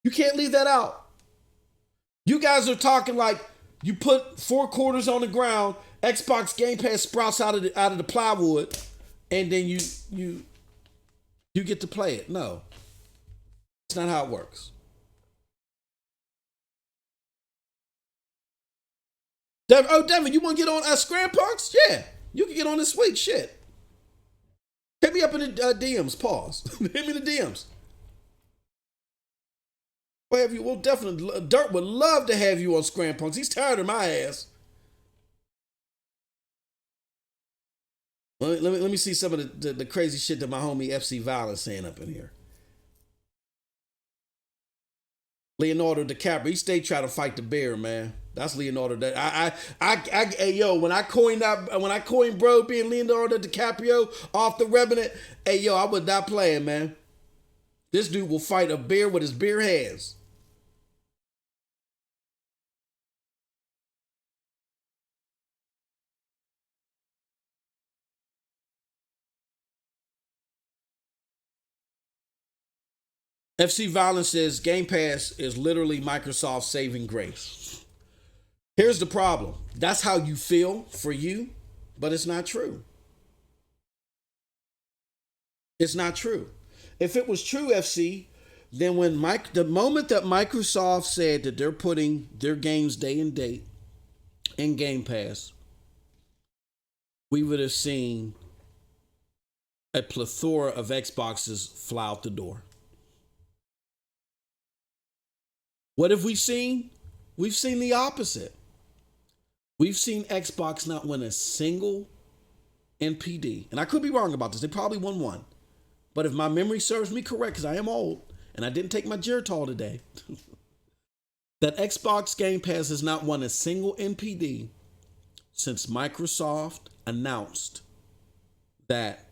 You can't leave that out. You guys are talking like you put 4 quarters on the ground, Xbox Game Pass sprouts out of the plywood, and then you get to play it. No. It's not how it works. Devin, you want to get on Scram Punks? Yeah. You can get on this week. Shit. Hit me up in the DMs. Pause. Hit me in the DMs. Well, definitely. Dirt would love to have you on Scram Punks. He's tired of my ass. Let me see some of the crazy shit that my homie FC Violence saying up in here. Leonardo DiCaprio, he stayed trying to fight the bear, man. That's Leonardo. Hey, yo, when I coined bro being Leonardo DiCaprio off the Revenant, hey, yo, I was not playing, man. This dude will fight a bear with his bare hands. FC Violence says Game Pass is literally Microsoft's saving grace. Here's the problem. That's how you feel for you, but it's not true. It's not true. If it was true, FC, then the moment that Microsoft said that they're putting their games day and date in Game Pass, we would have seen a plethora of Xboxes fly out the door. What have we seen? We've seen the opposite. We've seen Xbox not win a single NPD. And I could be wrong about this. They probably won one. But if my memory serves me correct, because I am old and I didn't take my Geritol today, that Xbox Game Pass has not won a single NPD since Microsoft announced that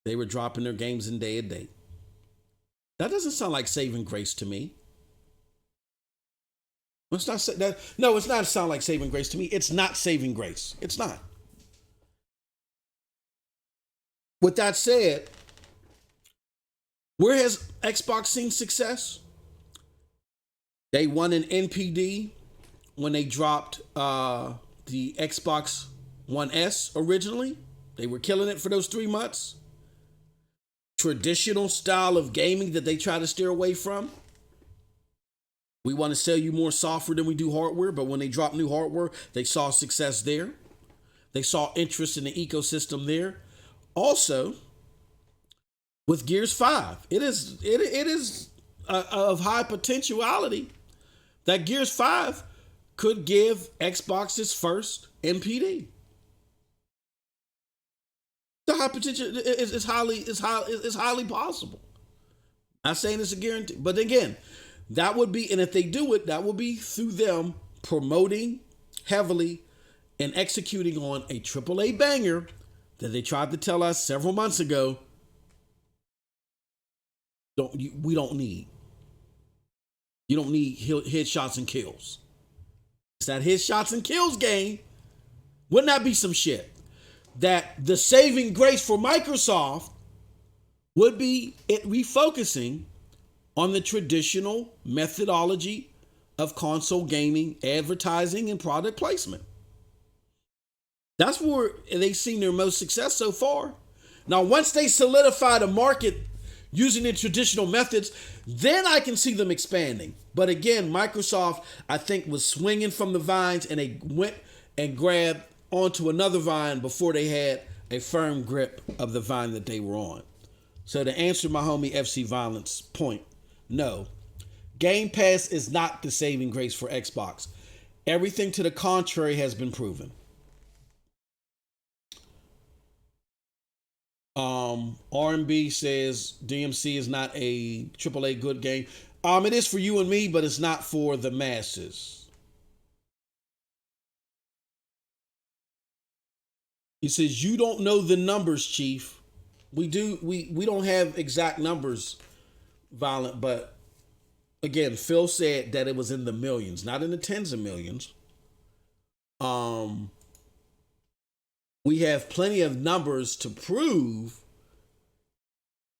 they were dropping their games in day and date. That doesn't sound like saving grace to me. It's not that. No, it's not sound like saving grace to me. It's not saving grace. It's not. With that said, where has Xbox seen success? They won an NPD when they dropped the Xbox One S originally. They were killing it for those 3 months. Traditional style of gaming that they try to steer away from. We want to sell you more software than we do hardware, but when they drop new hardware, they saw success there. They saw interest in the ecosystem there. Also, with Gears 5, it is of high potentiality that Gears 5 could give Xbox its first NPD. The high potential is highly possible. Not saying it's a guarantee, but again, that would be, and if they do it, that will be through them promoting heavily and executing on a AAA banger that they tried to tell us several months ago. We don't need. You don't need headshots and kills. It's that headshots and kills game. Wouldn't that be some shit? That the saving grace for Microsoft would be it refocusing on the traditional methodology of console gaming, advertising, and product placement. That's where they've seen their most success so far. Now, once they solidify the market using the traditional methods, then I can see them expanding. But again, Microsoft, I think, was swinging from the vines, and they went and grabbed onto another vine before they had a firm grip of the vine that they were on. So to answer my homie FC Violence point, no. Game Pass is not the saving grace for Xbox. Everything to the contrary has been proven. R&B says DMC is not a AAA good game. It is for you and me, but it's not for the masses. He says, you don't know the numbers, Chief. We don't have exact numbers, Violent, but again, Phil said that it was in the millions, not in the tens of millions. We have plenty of numbers to prove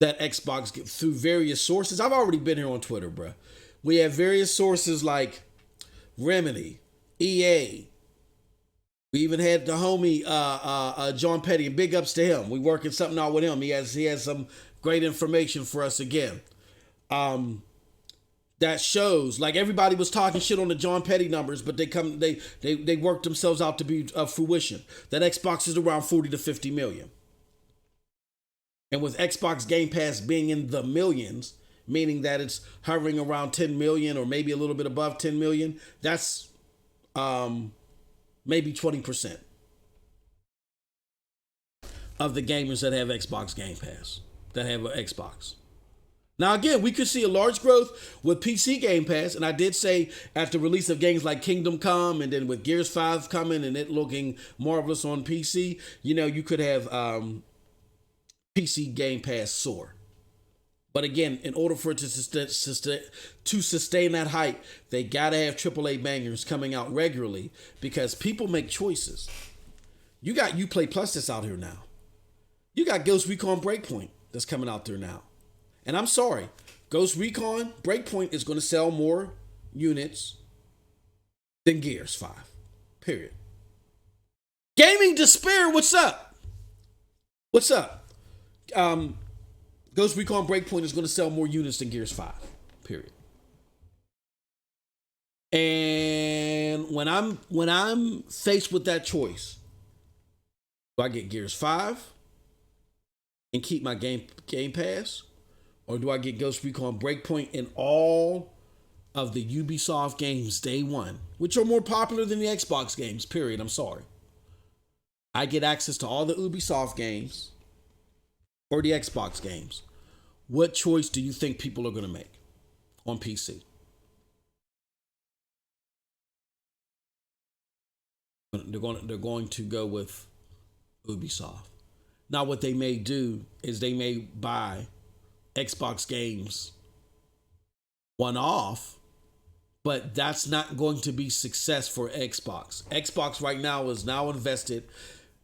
that Xbox, through various sources. I've already been here on Twitter, bro. We have various sources like Remedy, EA. We even had the homie John Petty, and big ups to him. We working something out with him. He has some great information for us again. That shows, like, everybody was talking shit on the John Petty numbers, but they worked themselves out to be fruition. That Xbox is around 40 to 50 million. And with Xbox Game Pass being in the millions, meaning that it's hovering around 10 million or maybe a little bit above 10 million, that's maybe 20% of the gamers that have Xbox Game Pass, that have an Xbox. Now, again, we could see a large growth with PC Game Pass, and I did say at the release of games like Kingdom Come, and then with Gears 5 coming and it looking marvelous on PC, you could have PC Game Pass soar. But again, in order for it to sustain that hype, they got to have AAA bangers coming out regularly because people make choices. You got Uplay Plus that's out here now. You got Ghost Recon Breakpoint that's coming out there now. And I'm sorry, Ghost Recon Breakpoint is going to sell more units than Gears 5. Period. Gaming Despair, what's up? What's up? Ghost Recon Breakpoint is going to sell more units than Gears 5. Period. And when I'm faced with that choice, do I get Gears 5 and keep my Game Pass? Or do I get Ghost Recon Breakpoint and all of the Ubisoft games day one, which are more popular than the Xbox games, period. I'm sorry. I get access to all the Ubisoft games or the Xbox games. What choice do you think people are going to make on PC? They're going to go with Ubisoft. Now, what they may do is they may buy Xbox games one-off, but that's not going to be success for Xbox. Xbox right now is now invested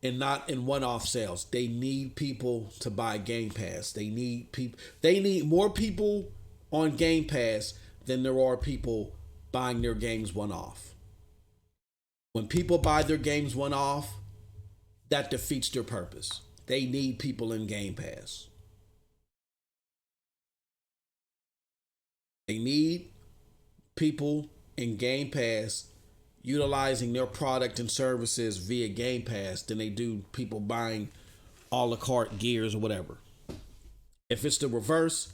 in not in one-off sales. They need people to buy Game Pass. They need more people on Game Pass than there are people buying their games one-off. When people buy their games one-off, that defeats their purpose. They need people in Game Pass. They need people in Game Pass utilizing their product and services via Game Pass than they do people buying a la carte Gears or whatever. If it's the reverse,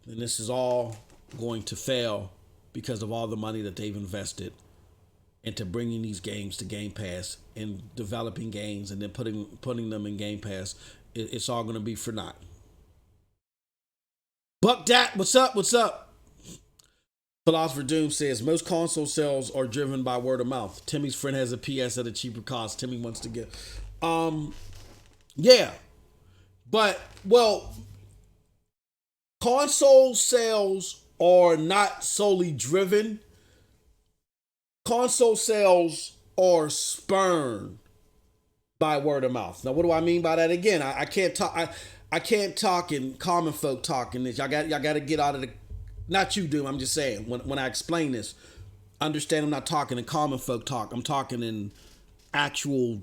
then this is all going to fail because of all the money that they've invested into bringing these games to Game Pass and developing games and then putting them in Game Pass. It's all going to be for naught. Buck Dat, what's up? What's up? Philosopher Doom says, most console sales are driven by word of mouth. Timmy's friend has a PS at a cheaper cost. Timmy wants to get... Yeah. But, well, console sales are not solely driven. Console sales are spurned by word of mouth. Now, what do I mean by that? Again, I can't talk... I can't talk in common folk talking this. Y'all got to get out of the... Not you, Doom. I'm just saying, when I explain this, understand I'm not talking in common folk talk. I'm talking in actual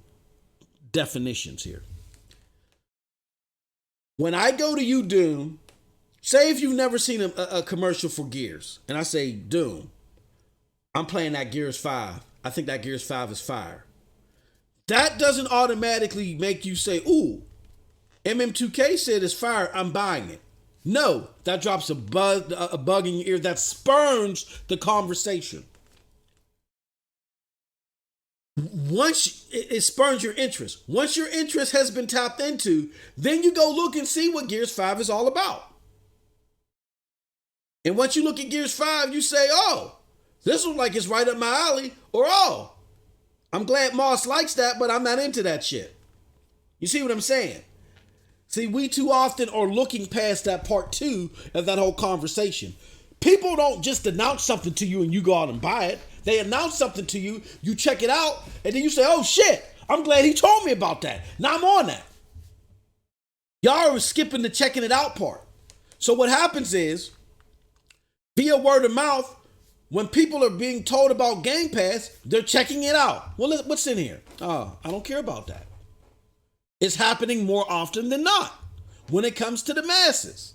definitions here. When I go to you, Doom, say if you've never seen a commercial for Gears, and I say, Doom, I'm playing that Gears 5. I think that Gears 5 is fire. That doesn't automatically make you say, ooh, MM2K said it's fire, I'm buying it. No, that drops a bug in your ear that spurns the conversation. Once it spurns your interest. Once your interest has been tapped into, then you go look and see what Gears 5 is all about. And once you look at Gears 5, you say, oh, this looks like it's right up my alley. Or, oh, I'm glad Moss likes that, but I'm not into that shit. You see what I'm saying? See, we too often are looking past that part two of that whole conversation. People don't just announce something to you and you go out and buy it. They announce something to you, you check it out, and then you say, oh shit, I'm glad he told me about that. Now I'm on that. Y'all are skipping the checking it out part. So what happens is, via word of mouth, when people are being told about Game Pass, they're checking it out. Well, what's in here? Oh, I don't care about that. It's happening more often than not when it comes to the masses.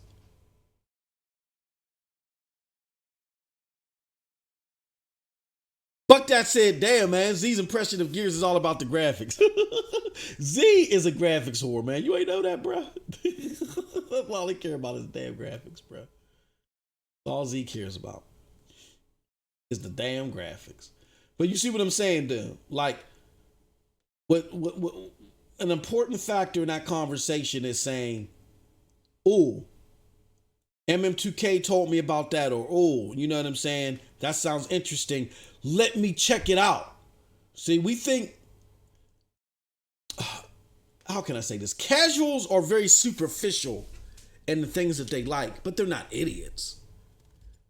Fuck that said, damn, man, Z's impression of Gears is all about the graphics. Z is a graphics whore, man. You ain't know that, bro. That's all he care about is damn graphics, bro. All Z cares about is the damn graphics. But you see what I'm saying, dude? Like, what an important factor in that conversation is saying, ooh, MM2K told me about that, or ooh, you know what I'm saying? That sounds interesting. Let me check it out. See, we think, how can I say this? Casuals are very superficial in the things that they like, but they're not idiots.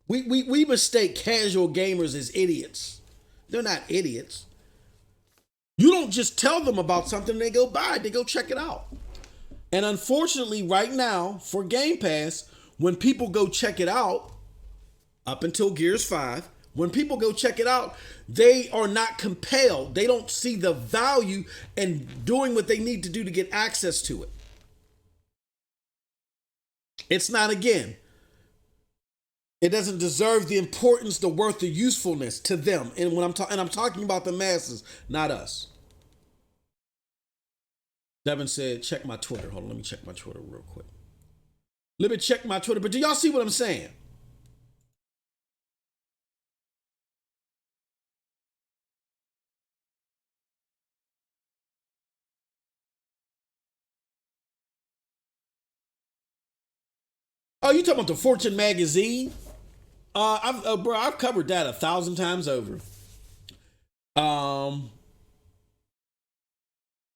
We mistake casual gamers as idiots. They're not idiots. You don't just tell them about something and they go buy it, they go check it out. And unfortunately, right now, for Game Pass, when people go check it out, up until Gears 5, when people go check it out, they are not compelled. They don't see the value in doing what they need to do to get access to it. It's not, again, it doesn't deserve the importance, the worth, the usefulness to them. And when I'm talking about the masses, not us. Devin said, check my Twitter. Hold on, let me check my Twitter real quick. Let me check my Twitter. But do y'all see what I'm saying? Oh, you talking about the Fortune magazine? I've covered that 1,000 times over.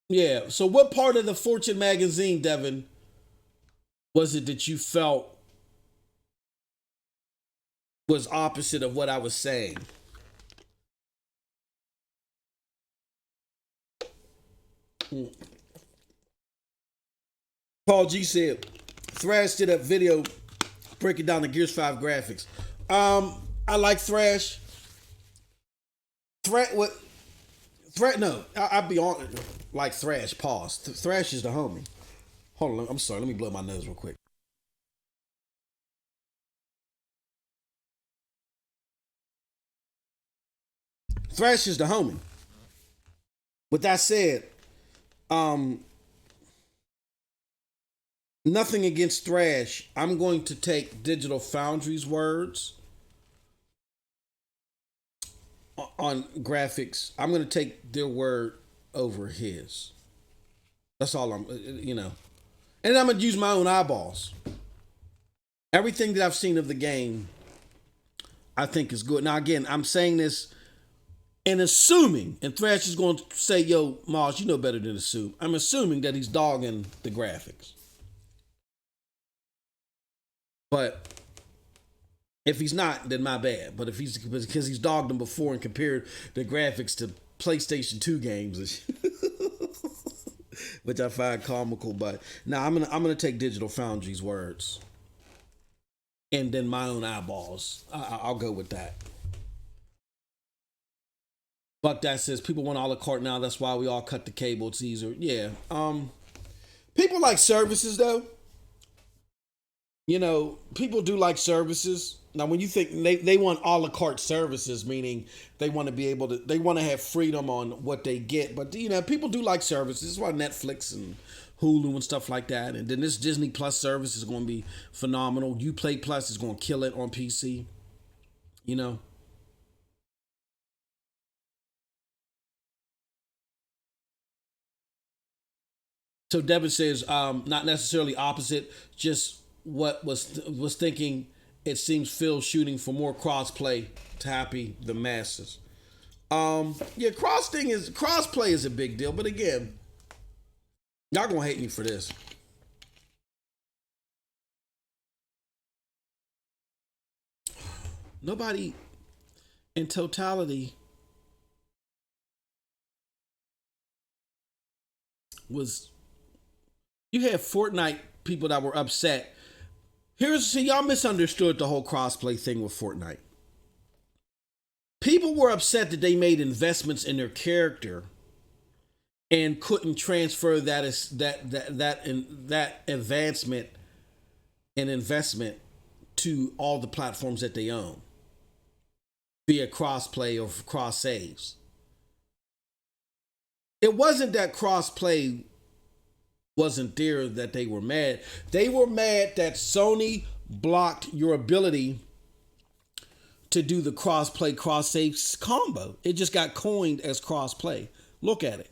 Yeah. So, what part of the Fortune magazine, Devin, was it that you felt was opposite of what I was saying? Paul G said, Thrash did a video breaking down the Gears 5 graphics. I like Thrash. No, I'll be on like Thrash. Pause. Thrash is the homie. Hold on, I'm sorry. Let me blow my nose real quick. Thrash is the homie. With that said, nothing against Thrash. I'm going to take Digital Foundry's words on graphics. I'm going to take their word over his. That's all And I'm going to use my own eyeballs. Everything that I've seen of the game, I think is good. Now, again, I'm saying this and assuming, and Thrash is going to say, yo, Mars, you know better than assume. I'm assuming that he's dogging the graphics. But if he's not, then my bad. But if he's because he's dogged them before and compared the graphics to PlayStation 2 games, which I find comical. But now I'm gonna take Digital Foundry's words and then my own eyeballs. I'll go with that. Buck that says people want a la carte now. That's why we all cut the cable. It's easier. Yeah. People like services though. People do like services. Now, when you think they want a la carte services, meaning they want to be able to, they want to have freedom on what they get. But, people do like services. That's why Netflix and Hulu and stuff like that. And then this Disney Plus service is going to be phenomenal. Uplay Plus is going to kill it on PC. So Devin says, not necessarily opposite, just what was thinking. It seems Phil shooting for more crossplay to happy the masses. Yeah, crossplay is a big deal, but again, y'all gonna hate me for this. Nobody in totality was. You had Fortnite people that were upset. Y'all misunderstood the whole crossplay thing with Fortnite. People were upset that they made investments in their character and couldn't transfer that advancement and investment to all the platforms that they own via crossplay or cross saves. It wasn't that crossplay wasn't there that they were mad. They were mad that Sony blocked your ability to do the cross-play, cross-save combo. It just got coined as cross-play. Look at it.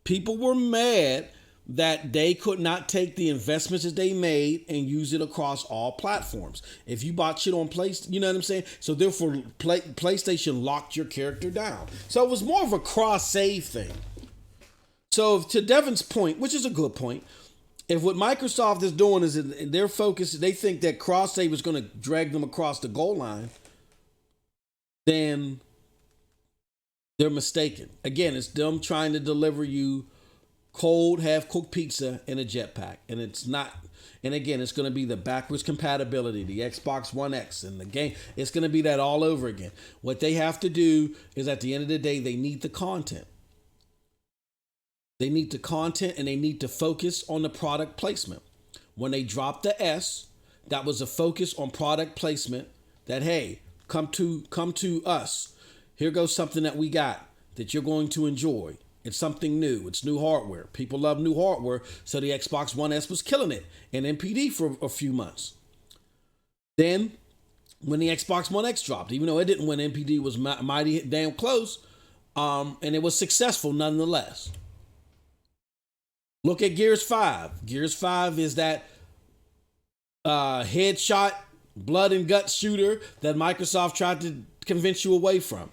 People were mad that they could not take the investments that they made and use it across all platforms. If you bought shit on PlayStation, you know what I'm saying? So therefore, PlayStation locked your character down. So it was more of a cross-save thing. So to Devin's point, which is a good point, if what Microsoft is doing is their focus, they think that cross save is going to drag them across the goal line, then they're mistaken. Again, it's them trying to deliver you cold, half-cooked pizza in a jetpack. And it's not, and again, it's going to be the backwards compatibility, the Xbox One X and the game. It's going to be that all over again. What they have to do is at the end of the day, they need the content. They need the content and they need to focus on the product placement. When they dropped the S, that was a focus on product placement that, hey, come to us. Here goes something that we got that you're going to enjoy. It's something new. It's new hardware. People love new hardware, so the Xbox One S was killing it in NPD for a few months. Then, when the Xbox One X dropped, even though it didn't win, NPD was mighty damn close, and it was successful nonetheless. Look at Gears 5. Gears 5 is that headshot, blood and guts shooter that Microsoft tried to convince you away from.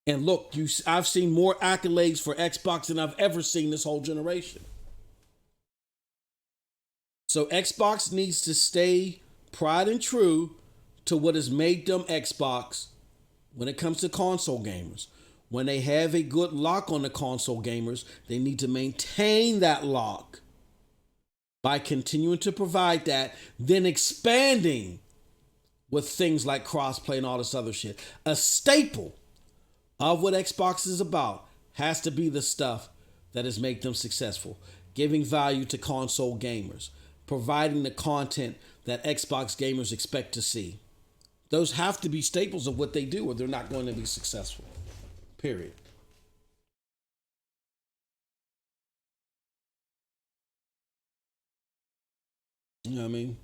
And look, I've seen more accolades for Xbox than I've ever seen this whole generation. So Xbox needs to stay tried and true to what has made them Xbox when it comes to console gamers. When they have a good lock on the console gamers, they need to maintain that lock by continuing to provide that, then expanding with things like crossplay and all this other shit. A staple of what Xbox is about has to be the stuff that has made them successful. Giving value to console gamers. Providing the content that Xbox gamers expect to see. Those have to be staples of what they do or they're not going to be successful. Period. You know what I mean?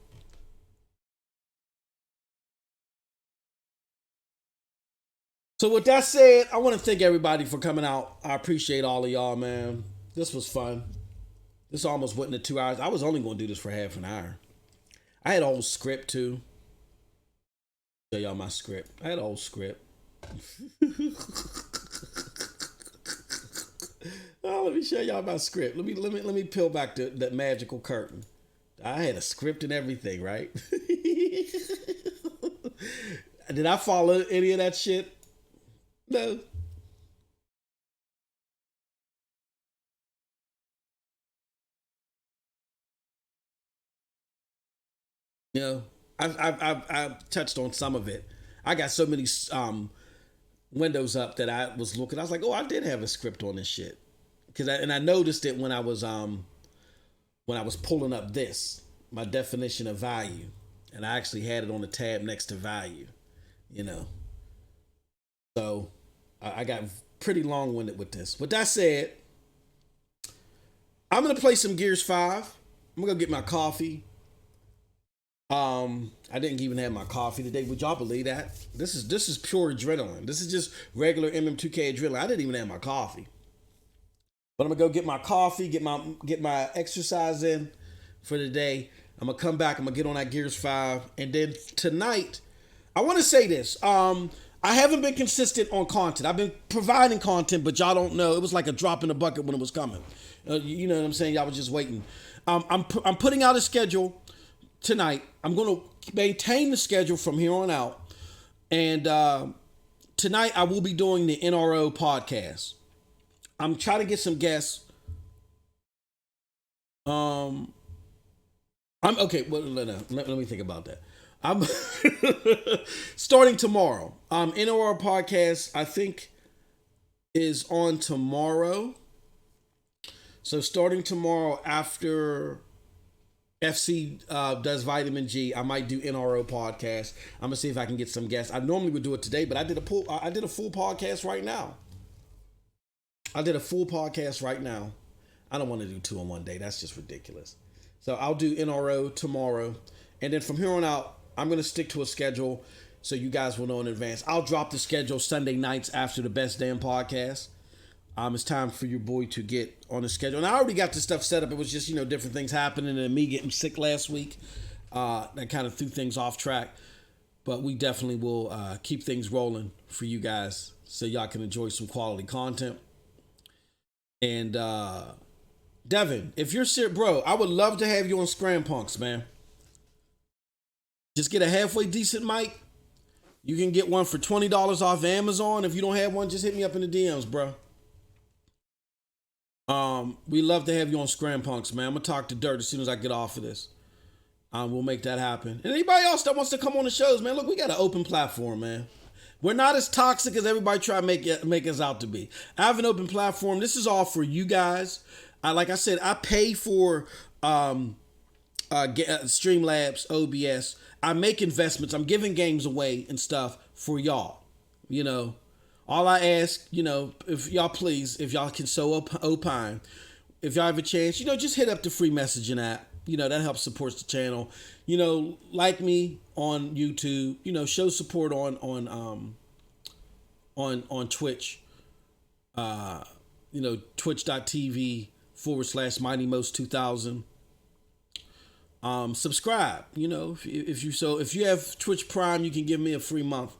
So with that said, I want to thank everybody for coming out. I appreciate all of y'all, man. This was fun. This almost went into 2 hours. I was only going to do this for half an hour. I had a whole script too. Show y'all my script. I had a whole script. Oh, let me show y'all my script. Let me peel back that magical curtain. I had a script and everything, right? Did I follow any of that shit? No. You know, I've touched on some of it. I got so many windows up that I was looking. I was like, oh, I did have a script on this shit. I noticed it when I was pulling up my definition of value, and I actually had it on the tab next to value, you know. So I got pretty long-winded with this. With that said, I'm gonna play some Gears 5. I'm gonna get my coffee. I didn't even have my coffee today. Would y'all believe that? This is pure adrenaline. This is just regular MM2K adrenaline. I didn't even have my coffee. But I'm gonna go get my coffee, get my exercise in for the day. I'm gonna come back. I'm gonna get on that Gears 5, and then tonight, I want to say this. I haven't been consistent on content. I've been providing content, but y'all don't know. It was like a drop in the bucket when it was coming. You know what I'm saying? Y'all was just waiting. I'm putting out a schedule tonight. I'm gonna maintain the schedule from here on out, and tonight I will be doing the NRO podcast. I'm trying to get some guests. I'm okay. Well, let me think about that. I'm starting tomorrow. NRO podcast, I think, is on tomorrow. So starting tomorrow after FC does Vitamin G, I might do NRO podcast. I'm gonna see if I can get some guests. I normally would do it today, but I did a full podcast right now. I don't want to do two in one day. That's just ridiculous. So I'll do NRO tomorrow. And then from here on out, I'm going to stick to a schedule so you guys will know in advance. I'll drop the schedule Sunday nights after the Best Damn Podcast. It's time for your boy to get on the schedule. And I already got this stuff set up. It was just, different things happening and me getting sick last week. That kind of threw things off track. But we definitely will keep things rolling for you guys so y'all can enjoy some quality content. And Devin, if you're serious, bro, I would love to have you on Scram Punks, man. Just get a halfway decent mic. You can get one for $20 off Amazon. If you don't have one, just hit me up in the DMs, bro. We love to have you on Scram Punks, man. I'm gonna talk to Dirt as soon as I get off of this. We'll make that happen. And anybody else that wants to come on the shows, man, look, we got an open platform, man. We're not as toxic as everybody try to make us out to be. I have an open platform. This is all for you guys. Like I said, I pay for Streamlabs, OBS. I make investments. I'm giving games away and stuff for y'all. You know, all I ask, if y'all please, if y'all can so opine, if y'all have a chance, just hit up the free messaging app. That helps support the channel. Like me on YouTube. Show support on Twitch. Twitch.tv/MightyMost2000. Subscribe. If you have Twitch Prime, you can give me a free month.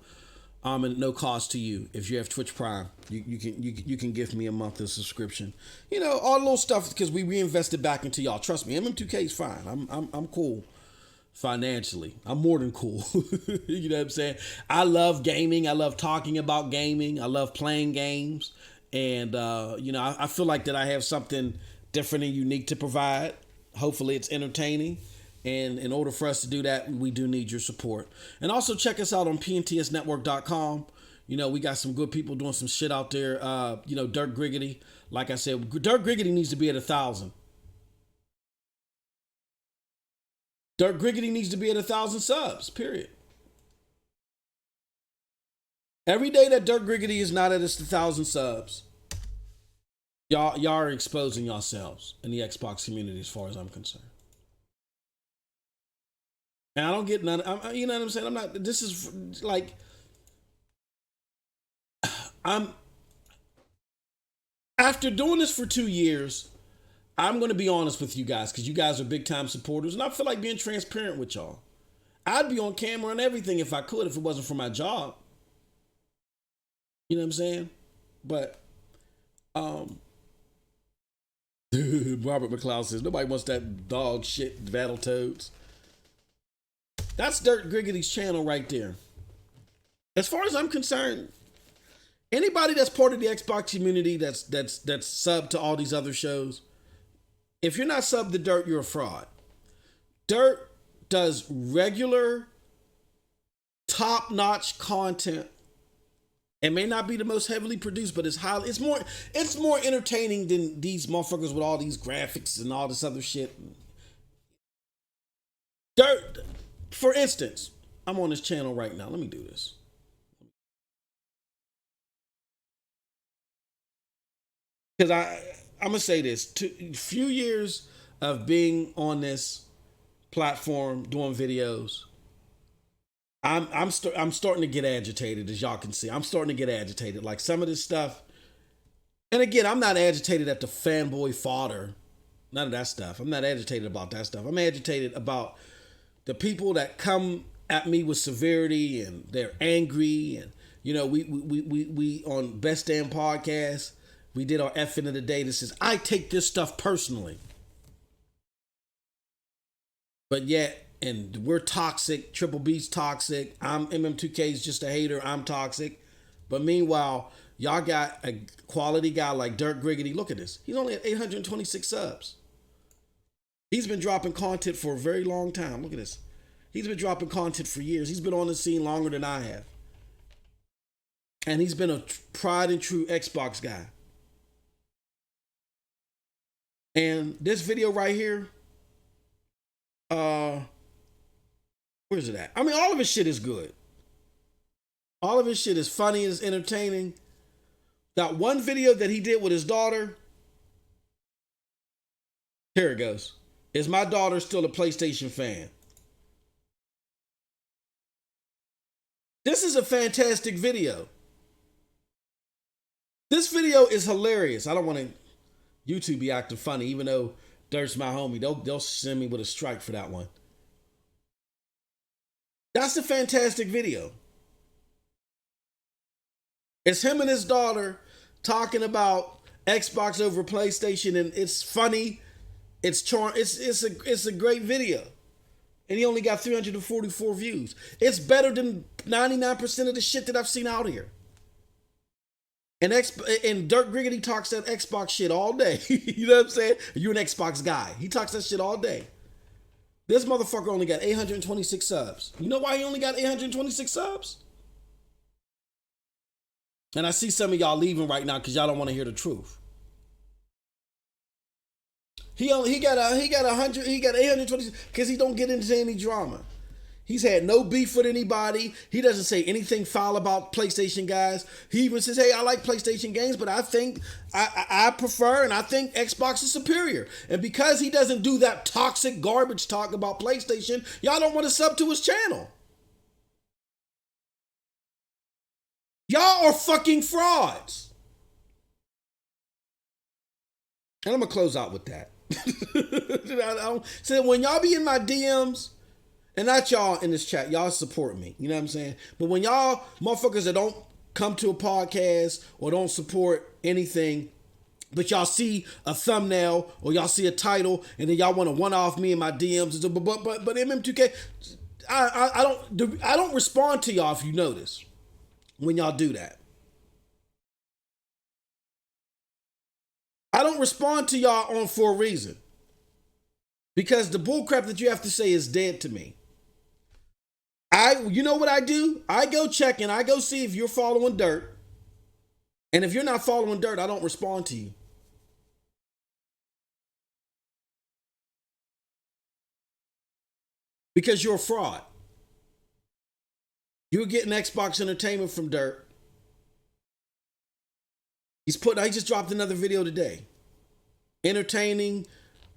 And no cost to you. If you have Twitch Prime, you can give me a month of subscription. All the little stuff because we reinvested back into y'all. Trust me, MM2K is fine. I'm cool financially. I'm more than cool. You know what I'm saying? I love gaming. I love talking about gaming. I love playing games, and I feel like that I have something different and unique to provide. Hopefully, it's entertaining. And in order for us to do that, we do need your support. And also check us out on pntsnetwork.com. We got some good people doing some shit out there. Dirk Griggity. Like I said, Dirk Griggity needs to be at 1,000. Dirk Griggity needs to be at 1,000 subs, period. Every day that Dirk Griggity is not at 1,000 subs, y'all are exposing yourselves in the Xbox community as far as I'm concerned. And I don't get none. You know what I'm saying? I'm not. This is like I'm. After doing this for 2 years, I'm going to be honest with you guys because you guys are big time supporters, and I feel like being transparent with y'all. I'd be on camera and everything if I could, if it wasn't for my job. You know what I'm saying? But Robert McLeod says nobody wants that dog shit Battletoads. That's Dirk Griggity's channel right there. As far as I'm concerned, anybody that's part of the Xbox community that's subbed to all these other shows, if you're not subbed to Dirt, you're a fraud. Dirt does regular, top-notch content. It may not be the most heavily produced, but it's more entertaining than these motherfuckers with all these graphics and all this other shit. Dirt. For instance, I'm on this channel right now. Let me do this. Because I'm going to say this. A few years of being on this platform, doing videos, I'm starting to get agitated, as y'all can see. I'm starting to get agitated. Like some of this stuff. And again, I'm not agitated at the fanboy fodder. None of that stuff. I'm not agitated about that stuff. I'm agitated about the people that come at me with severity and they're angry. And, we on Best Damn Podcast, we did our effing of the day that says, I take this stuff personally. But yet, and we're toxic. Triple B's toxic. MM2K's just a hater. I'm toxic. But meanwhile, y'all got a quality guy like Dirk Griggity. Look at this. He's only at 826 subs. He's been dropping content for a very long time. Look at this. He's been dropping content for years. He's been on the scene longer than I have. And he's been a tried and true Xbox guy. And this video right here, where's it at? I mean, all of his shit is good. All of his shit is funny, is entertaining. That one video that he did with his daughter. Here it goes. Is my daughter still a PlayStation fan? This is a fantastic video. This video is hilarious. I don't want to YouTube be acting funny, even though Dirt's my homie. They'll send me with a strike for that one. That's a fantastic video. It's him and his daughter talking about Xbox over PlayStation, and it's funny. It's a great video. And he only got 344 views. It's better than 99% of the shit that I've seen out here. And Dirk Griggity talks that Xbox shit all day. You know what I'm saying? You're an Xbox guy. He talks that shit all day. This motherfucker only got 826 subs. You know why he only got 826 subs? And I see some of y'all leaving right now because y'all don't want to hear the truth. He got 826 because he don't get into any drama. He's had no beef with anybody. He doesn't say anything foul about PlayStation guys. He even says, hey, I like PlayStation games, but I think I prefer and I think Xbox is superior. And because he doesn't do that toxic garbage talk about PlayStation, y'all don't want to sub to his channel. Y'all are fucking frauds. And I'm going to close out with that. So when y'all be in my DMs, and not y'all in this chat, y'all support me. You know what I'm saying? But when y'all motherfuckers that don't come to a podcast or don't support anything, but y'all see a thumbnail or y'all see a title and then y'all want to one-off me in my DMs, but MM2K, I don't respond to y'all if you notice when y'all do that. I don't respond to y'all for a reason. Because the bullcrap that you have to say is dead to me. You know what I do? I go check and I go see if you're following Dirt. And if you're not following Dirt, I don't respond to you. Because you're a fraud. You're getting Xbox entertainment from Dirt. He just dropped another video today. Entertaining,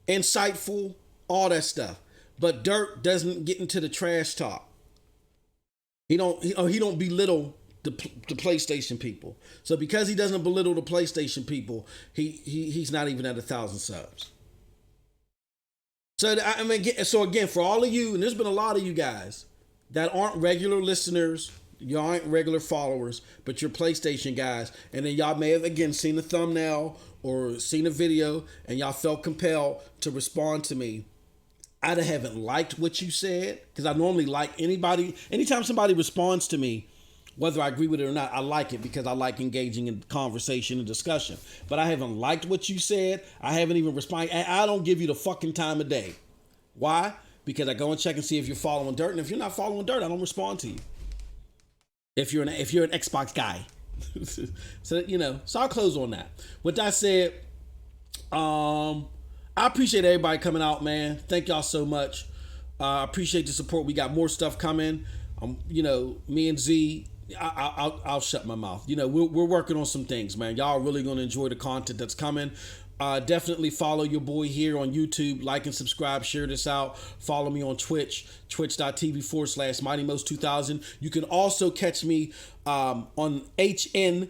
insightful, all that stuff. But Dirt doesn't get into the trash talk. He don't belittle the PlayStation people. So because he doesn't belittle the PlayStation people, he's not even at 1,000 subs. So so again, for all of you, and there's been a lot of you guys that aren't regular listeners, y'all aren't regular followers, but you're PlayStation guys, and then y'all may have again seen the thumbnail or seen a video, and y'all felt compelled to respond to me. I haven't liked what you said, because I normally like anytime somebody responds to me, whether I agree with it or not, I like it because I like engaging in conversation and discussion. But I haven't liked what you said. I haven't even responded. I don't give you the fucking time of day. Why? Because I go and check and see if you're following Dirt, and if you're not following Dirt, I don't respond to you. If you're an Xbox guy. So I'll close on that. With that said, I appreciate everybody coming out, man. Thank y'all so much. I appreciate the support. We got more stuff coming. Me and Z, I'll shut my mouth. We're working on some things, man. Y'all are really going to enjoy the content that's coming. Definitely follow your boy here on YouTube. Like and subscribe. Share this out. Follow me on Twitch. Twitch.tv/MightyMost2000. You can also catch me on HNDC.live.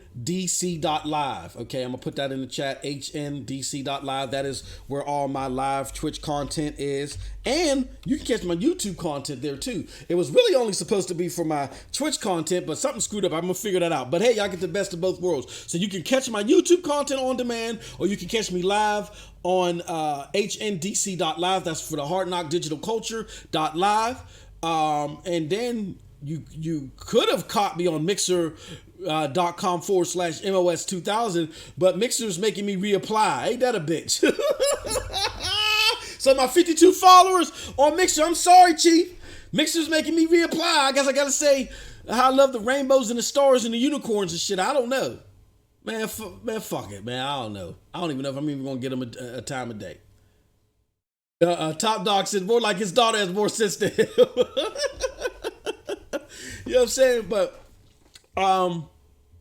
Okay, I'm going to put that in the chat. HNDC.live. That is where all my live Twitch content is. And you can catch my YouTube content there too. It was really only supposed to be for my Twitch content, but something screwed up. I'm going to figure that out. But hey, y'all get the best of both worlds. So you can catch my YouTube content on demand, or you can catch me live on HNDC.live. That's for the Hard Knock Digital Culture.live. And then you could have caught me on Mixer.com/MOS2000, but Mixer's making me reapply. Ain't that a bitch? So my 52 followers on Mixer, I'm sorry, Chief. Mixer's making me reapply. I guess I gotta say how I love the rainbows and the stars and the unicorns and shit. I don't know. Man, fuck it, man. I don't know. I don't even know if I'm even gonna get him a time of day. Top Dog said more like his daughter has more sense to him. You know what I'm saying? But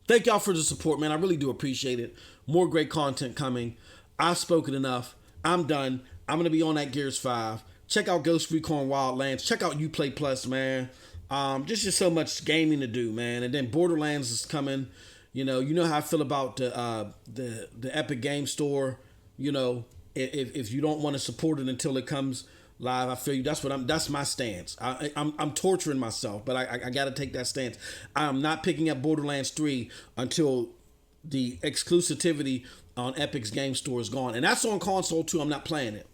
thank y'all for the support, man. I really do appreciate it. More great content coming. I've spoken enough. I'm done. I'm going to be on that Gears 5. Check out Ghost Recon Wildlands. Check out Uplay Plus, man. Just so much gaming to do, man. And then Borderlands is coming. You know how I feel about the Epic Game Store. If you don't want to support it until it comes live, I feel you. That's my stance. I'm torturing myself, but I got to take that stance. I'm not picking up Borderlands 3 until the exclusivity on Epic's Game Store is gone, and that's on console too. I'm not playing it.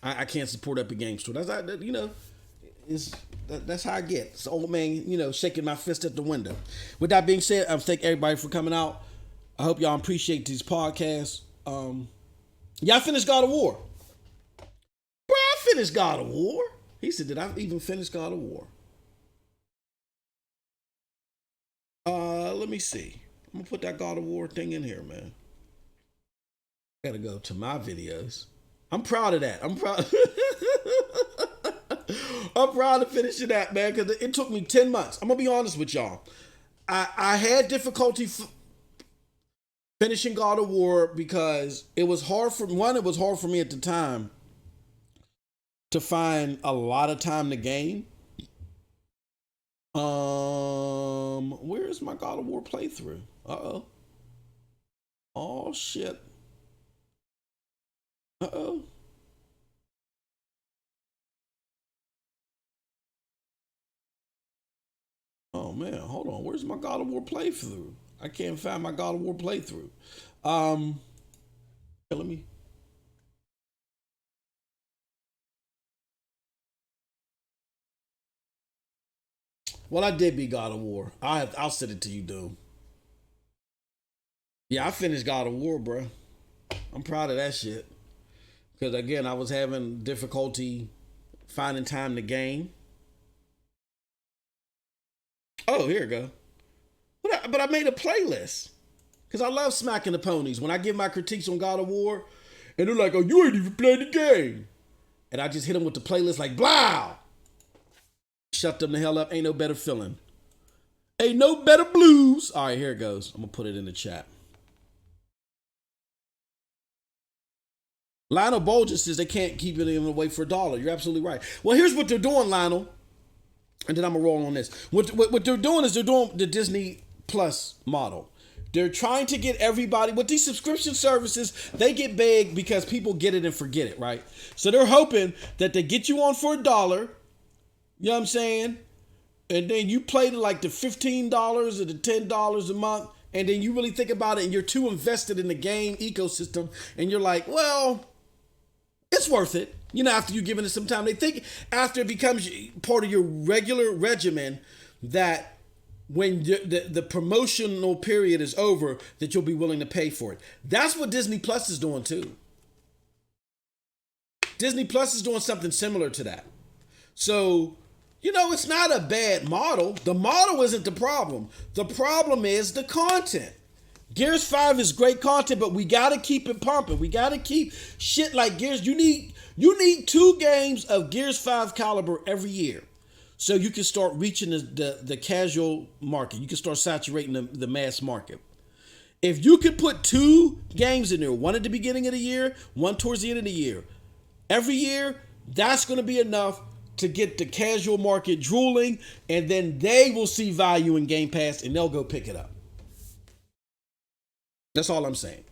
I can't support Epic Game Store. That's how I get. It's old man, shaking my fist at the window. With that being said, I thank everybody for coming out. I hope y'all appreciate these podcasts. Y'all finished God of War. Bro, I finished God of War. He said, did I even finish God of War? Let me see. I'm gonna put that God of War thing in here, man. Gotta go to my videos. I'm proud of that. I'm proud. I'm proud of finishing that, man, because it took me 10 months. I'm gonna be honest with y'all. I had difficulty finishing God of War because it was hard for one. It was hard for me at the time to find a lot of time to game. Where's my God of War playthrough? Uh-oh. Oh shit. Uh-oh. Oh man, hold on. Where's my God of War playthrough? I can't find my God of War playthrough. Let me. Well, I did beat God of War. I'll send it to you, dude. Yeah, I finished God of War, bro. I'm proud of that shit. Because again, I was having difficulty finding time to game. Oh, here we go. But I made a playlist. Because I love smacking the ponies. When I give my critiques on God of War, and they're like, oh, you ain't even played the game. And I just hit them with the playlist like, blah! Shut them the hell up. Ain't no better feeling. Ain't no better blues. All right, here it goes. I'm going to put it in the chat. Lionel Bolger says they can't keep it in away for $1. You're absolutely right. Well, here's what they're doing, Lionel. And then I'm going to roll on this. What they're doing is they're doing the Disney Plus model. They're trying to get everybody, with these subscription services, they get big because people get it and forget it, right? So they're hoping that they get you on for $1. You know what I'm saying? And then you play to like the $15 or the $10 a month. And then you really think about it and you're too invested in the game ecosystem. And you're like, well, it's worth it. You know, after you've given it some time, they think after it becomes part of your regular regimen that when the promotional period is over, that you'll be willing to pay for it. That's what Disney Plus is doing too. Disney Plus is doing something similar to that. So, you know, it's not a bad model. The model isn't the problem. The problem is the content. Gears 5 is great content, but we got to keep it pumping. We got to keep shit like Gears. You need 2 games of Gears 5 caliber every year. So you can start reaching the casual market. You can start saturating the mass market. If you could put 2 games in there, one at the beginning of the year, one towards the end of the year, every year, that's going to be enough to get the casual market drooling, and then they will see value in Game Pass and they'll go pick it up. That's all I'm saying.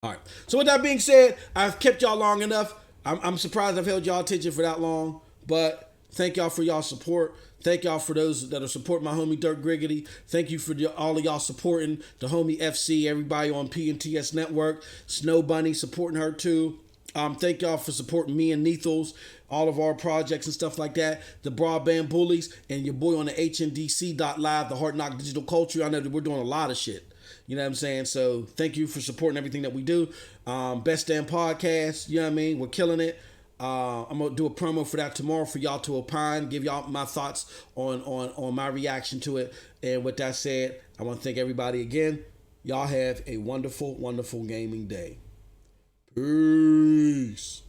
All right. So with that being said, I've kept y'all long enough. I'm surprised I've held y'all attention for that long, but thank y'all for y'all support. Thank y'all for those that are supporting my homie Dirk Griggity. Thank you for all of y'all supporting the homie FC, everybody on PNTS Network. Snow Bunny supporting her too. Thank y'all for supporting me and Nethos, all of our projects and stuff like that. The Broadband Bullies and your boy on the HNDC.live, the Hard Knock Digital Culture. I know that we're doing a lot of shit. You know what I'm saying? So thank you for supporting everything that we do. Best Damn Podcast. You know what I mean? We're killing it. I'm going to do a promo for that tomorrow for y'all to opine, give y'all my thoughts on my reaction to it. And with that said, I want to thank everybody again. Y'all have a wonderful, wonderful gaming day. Peace.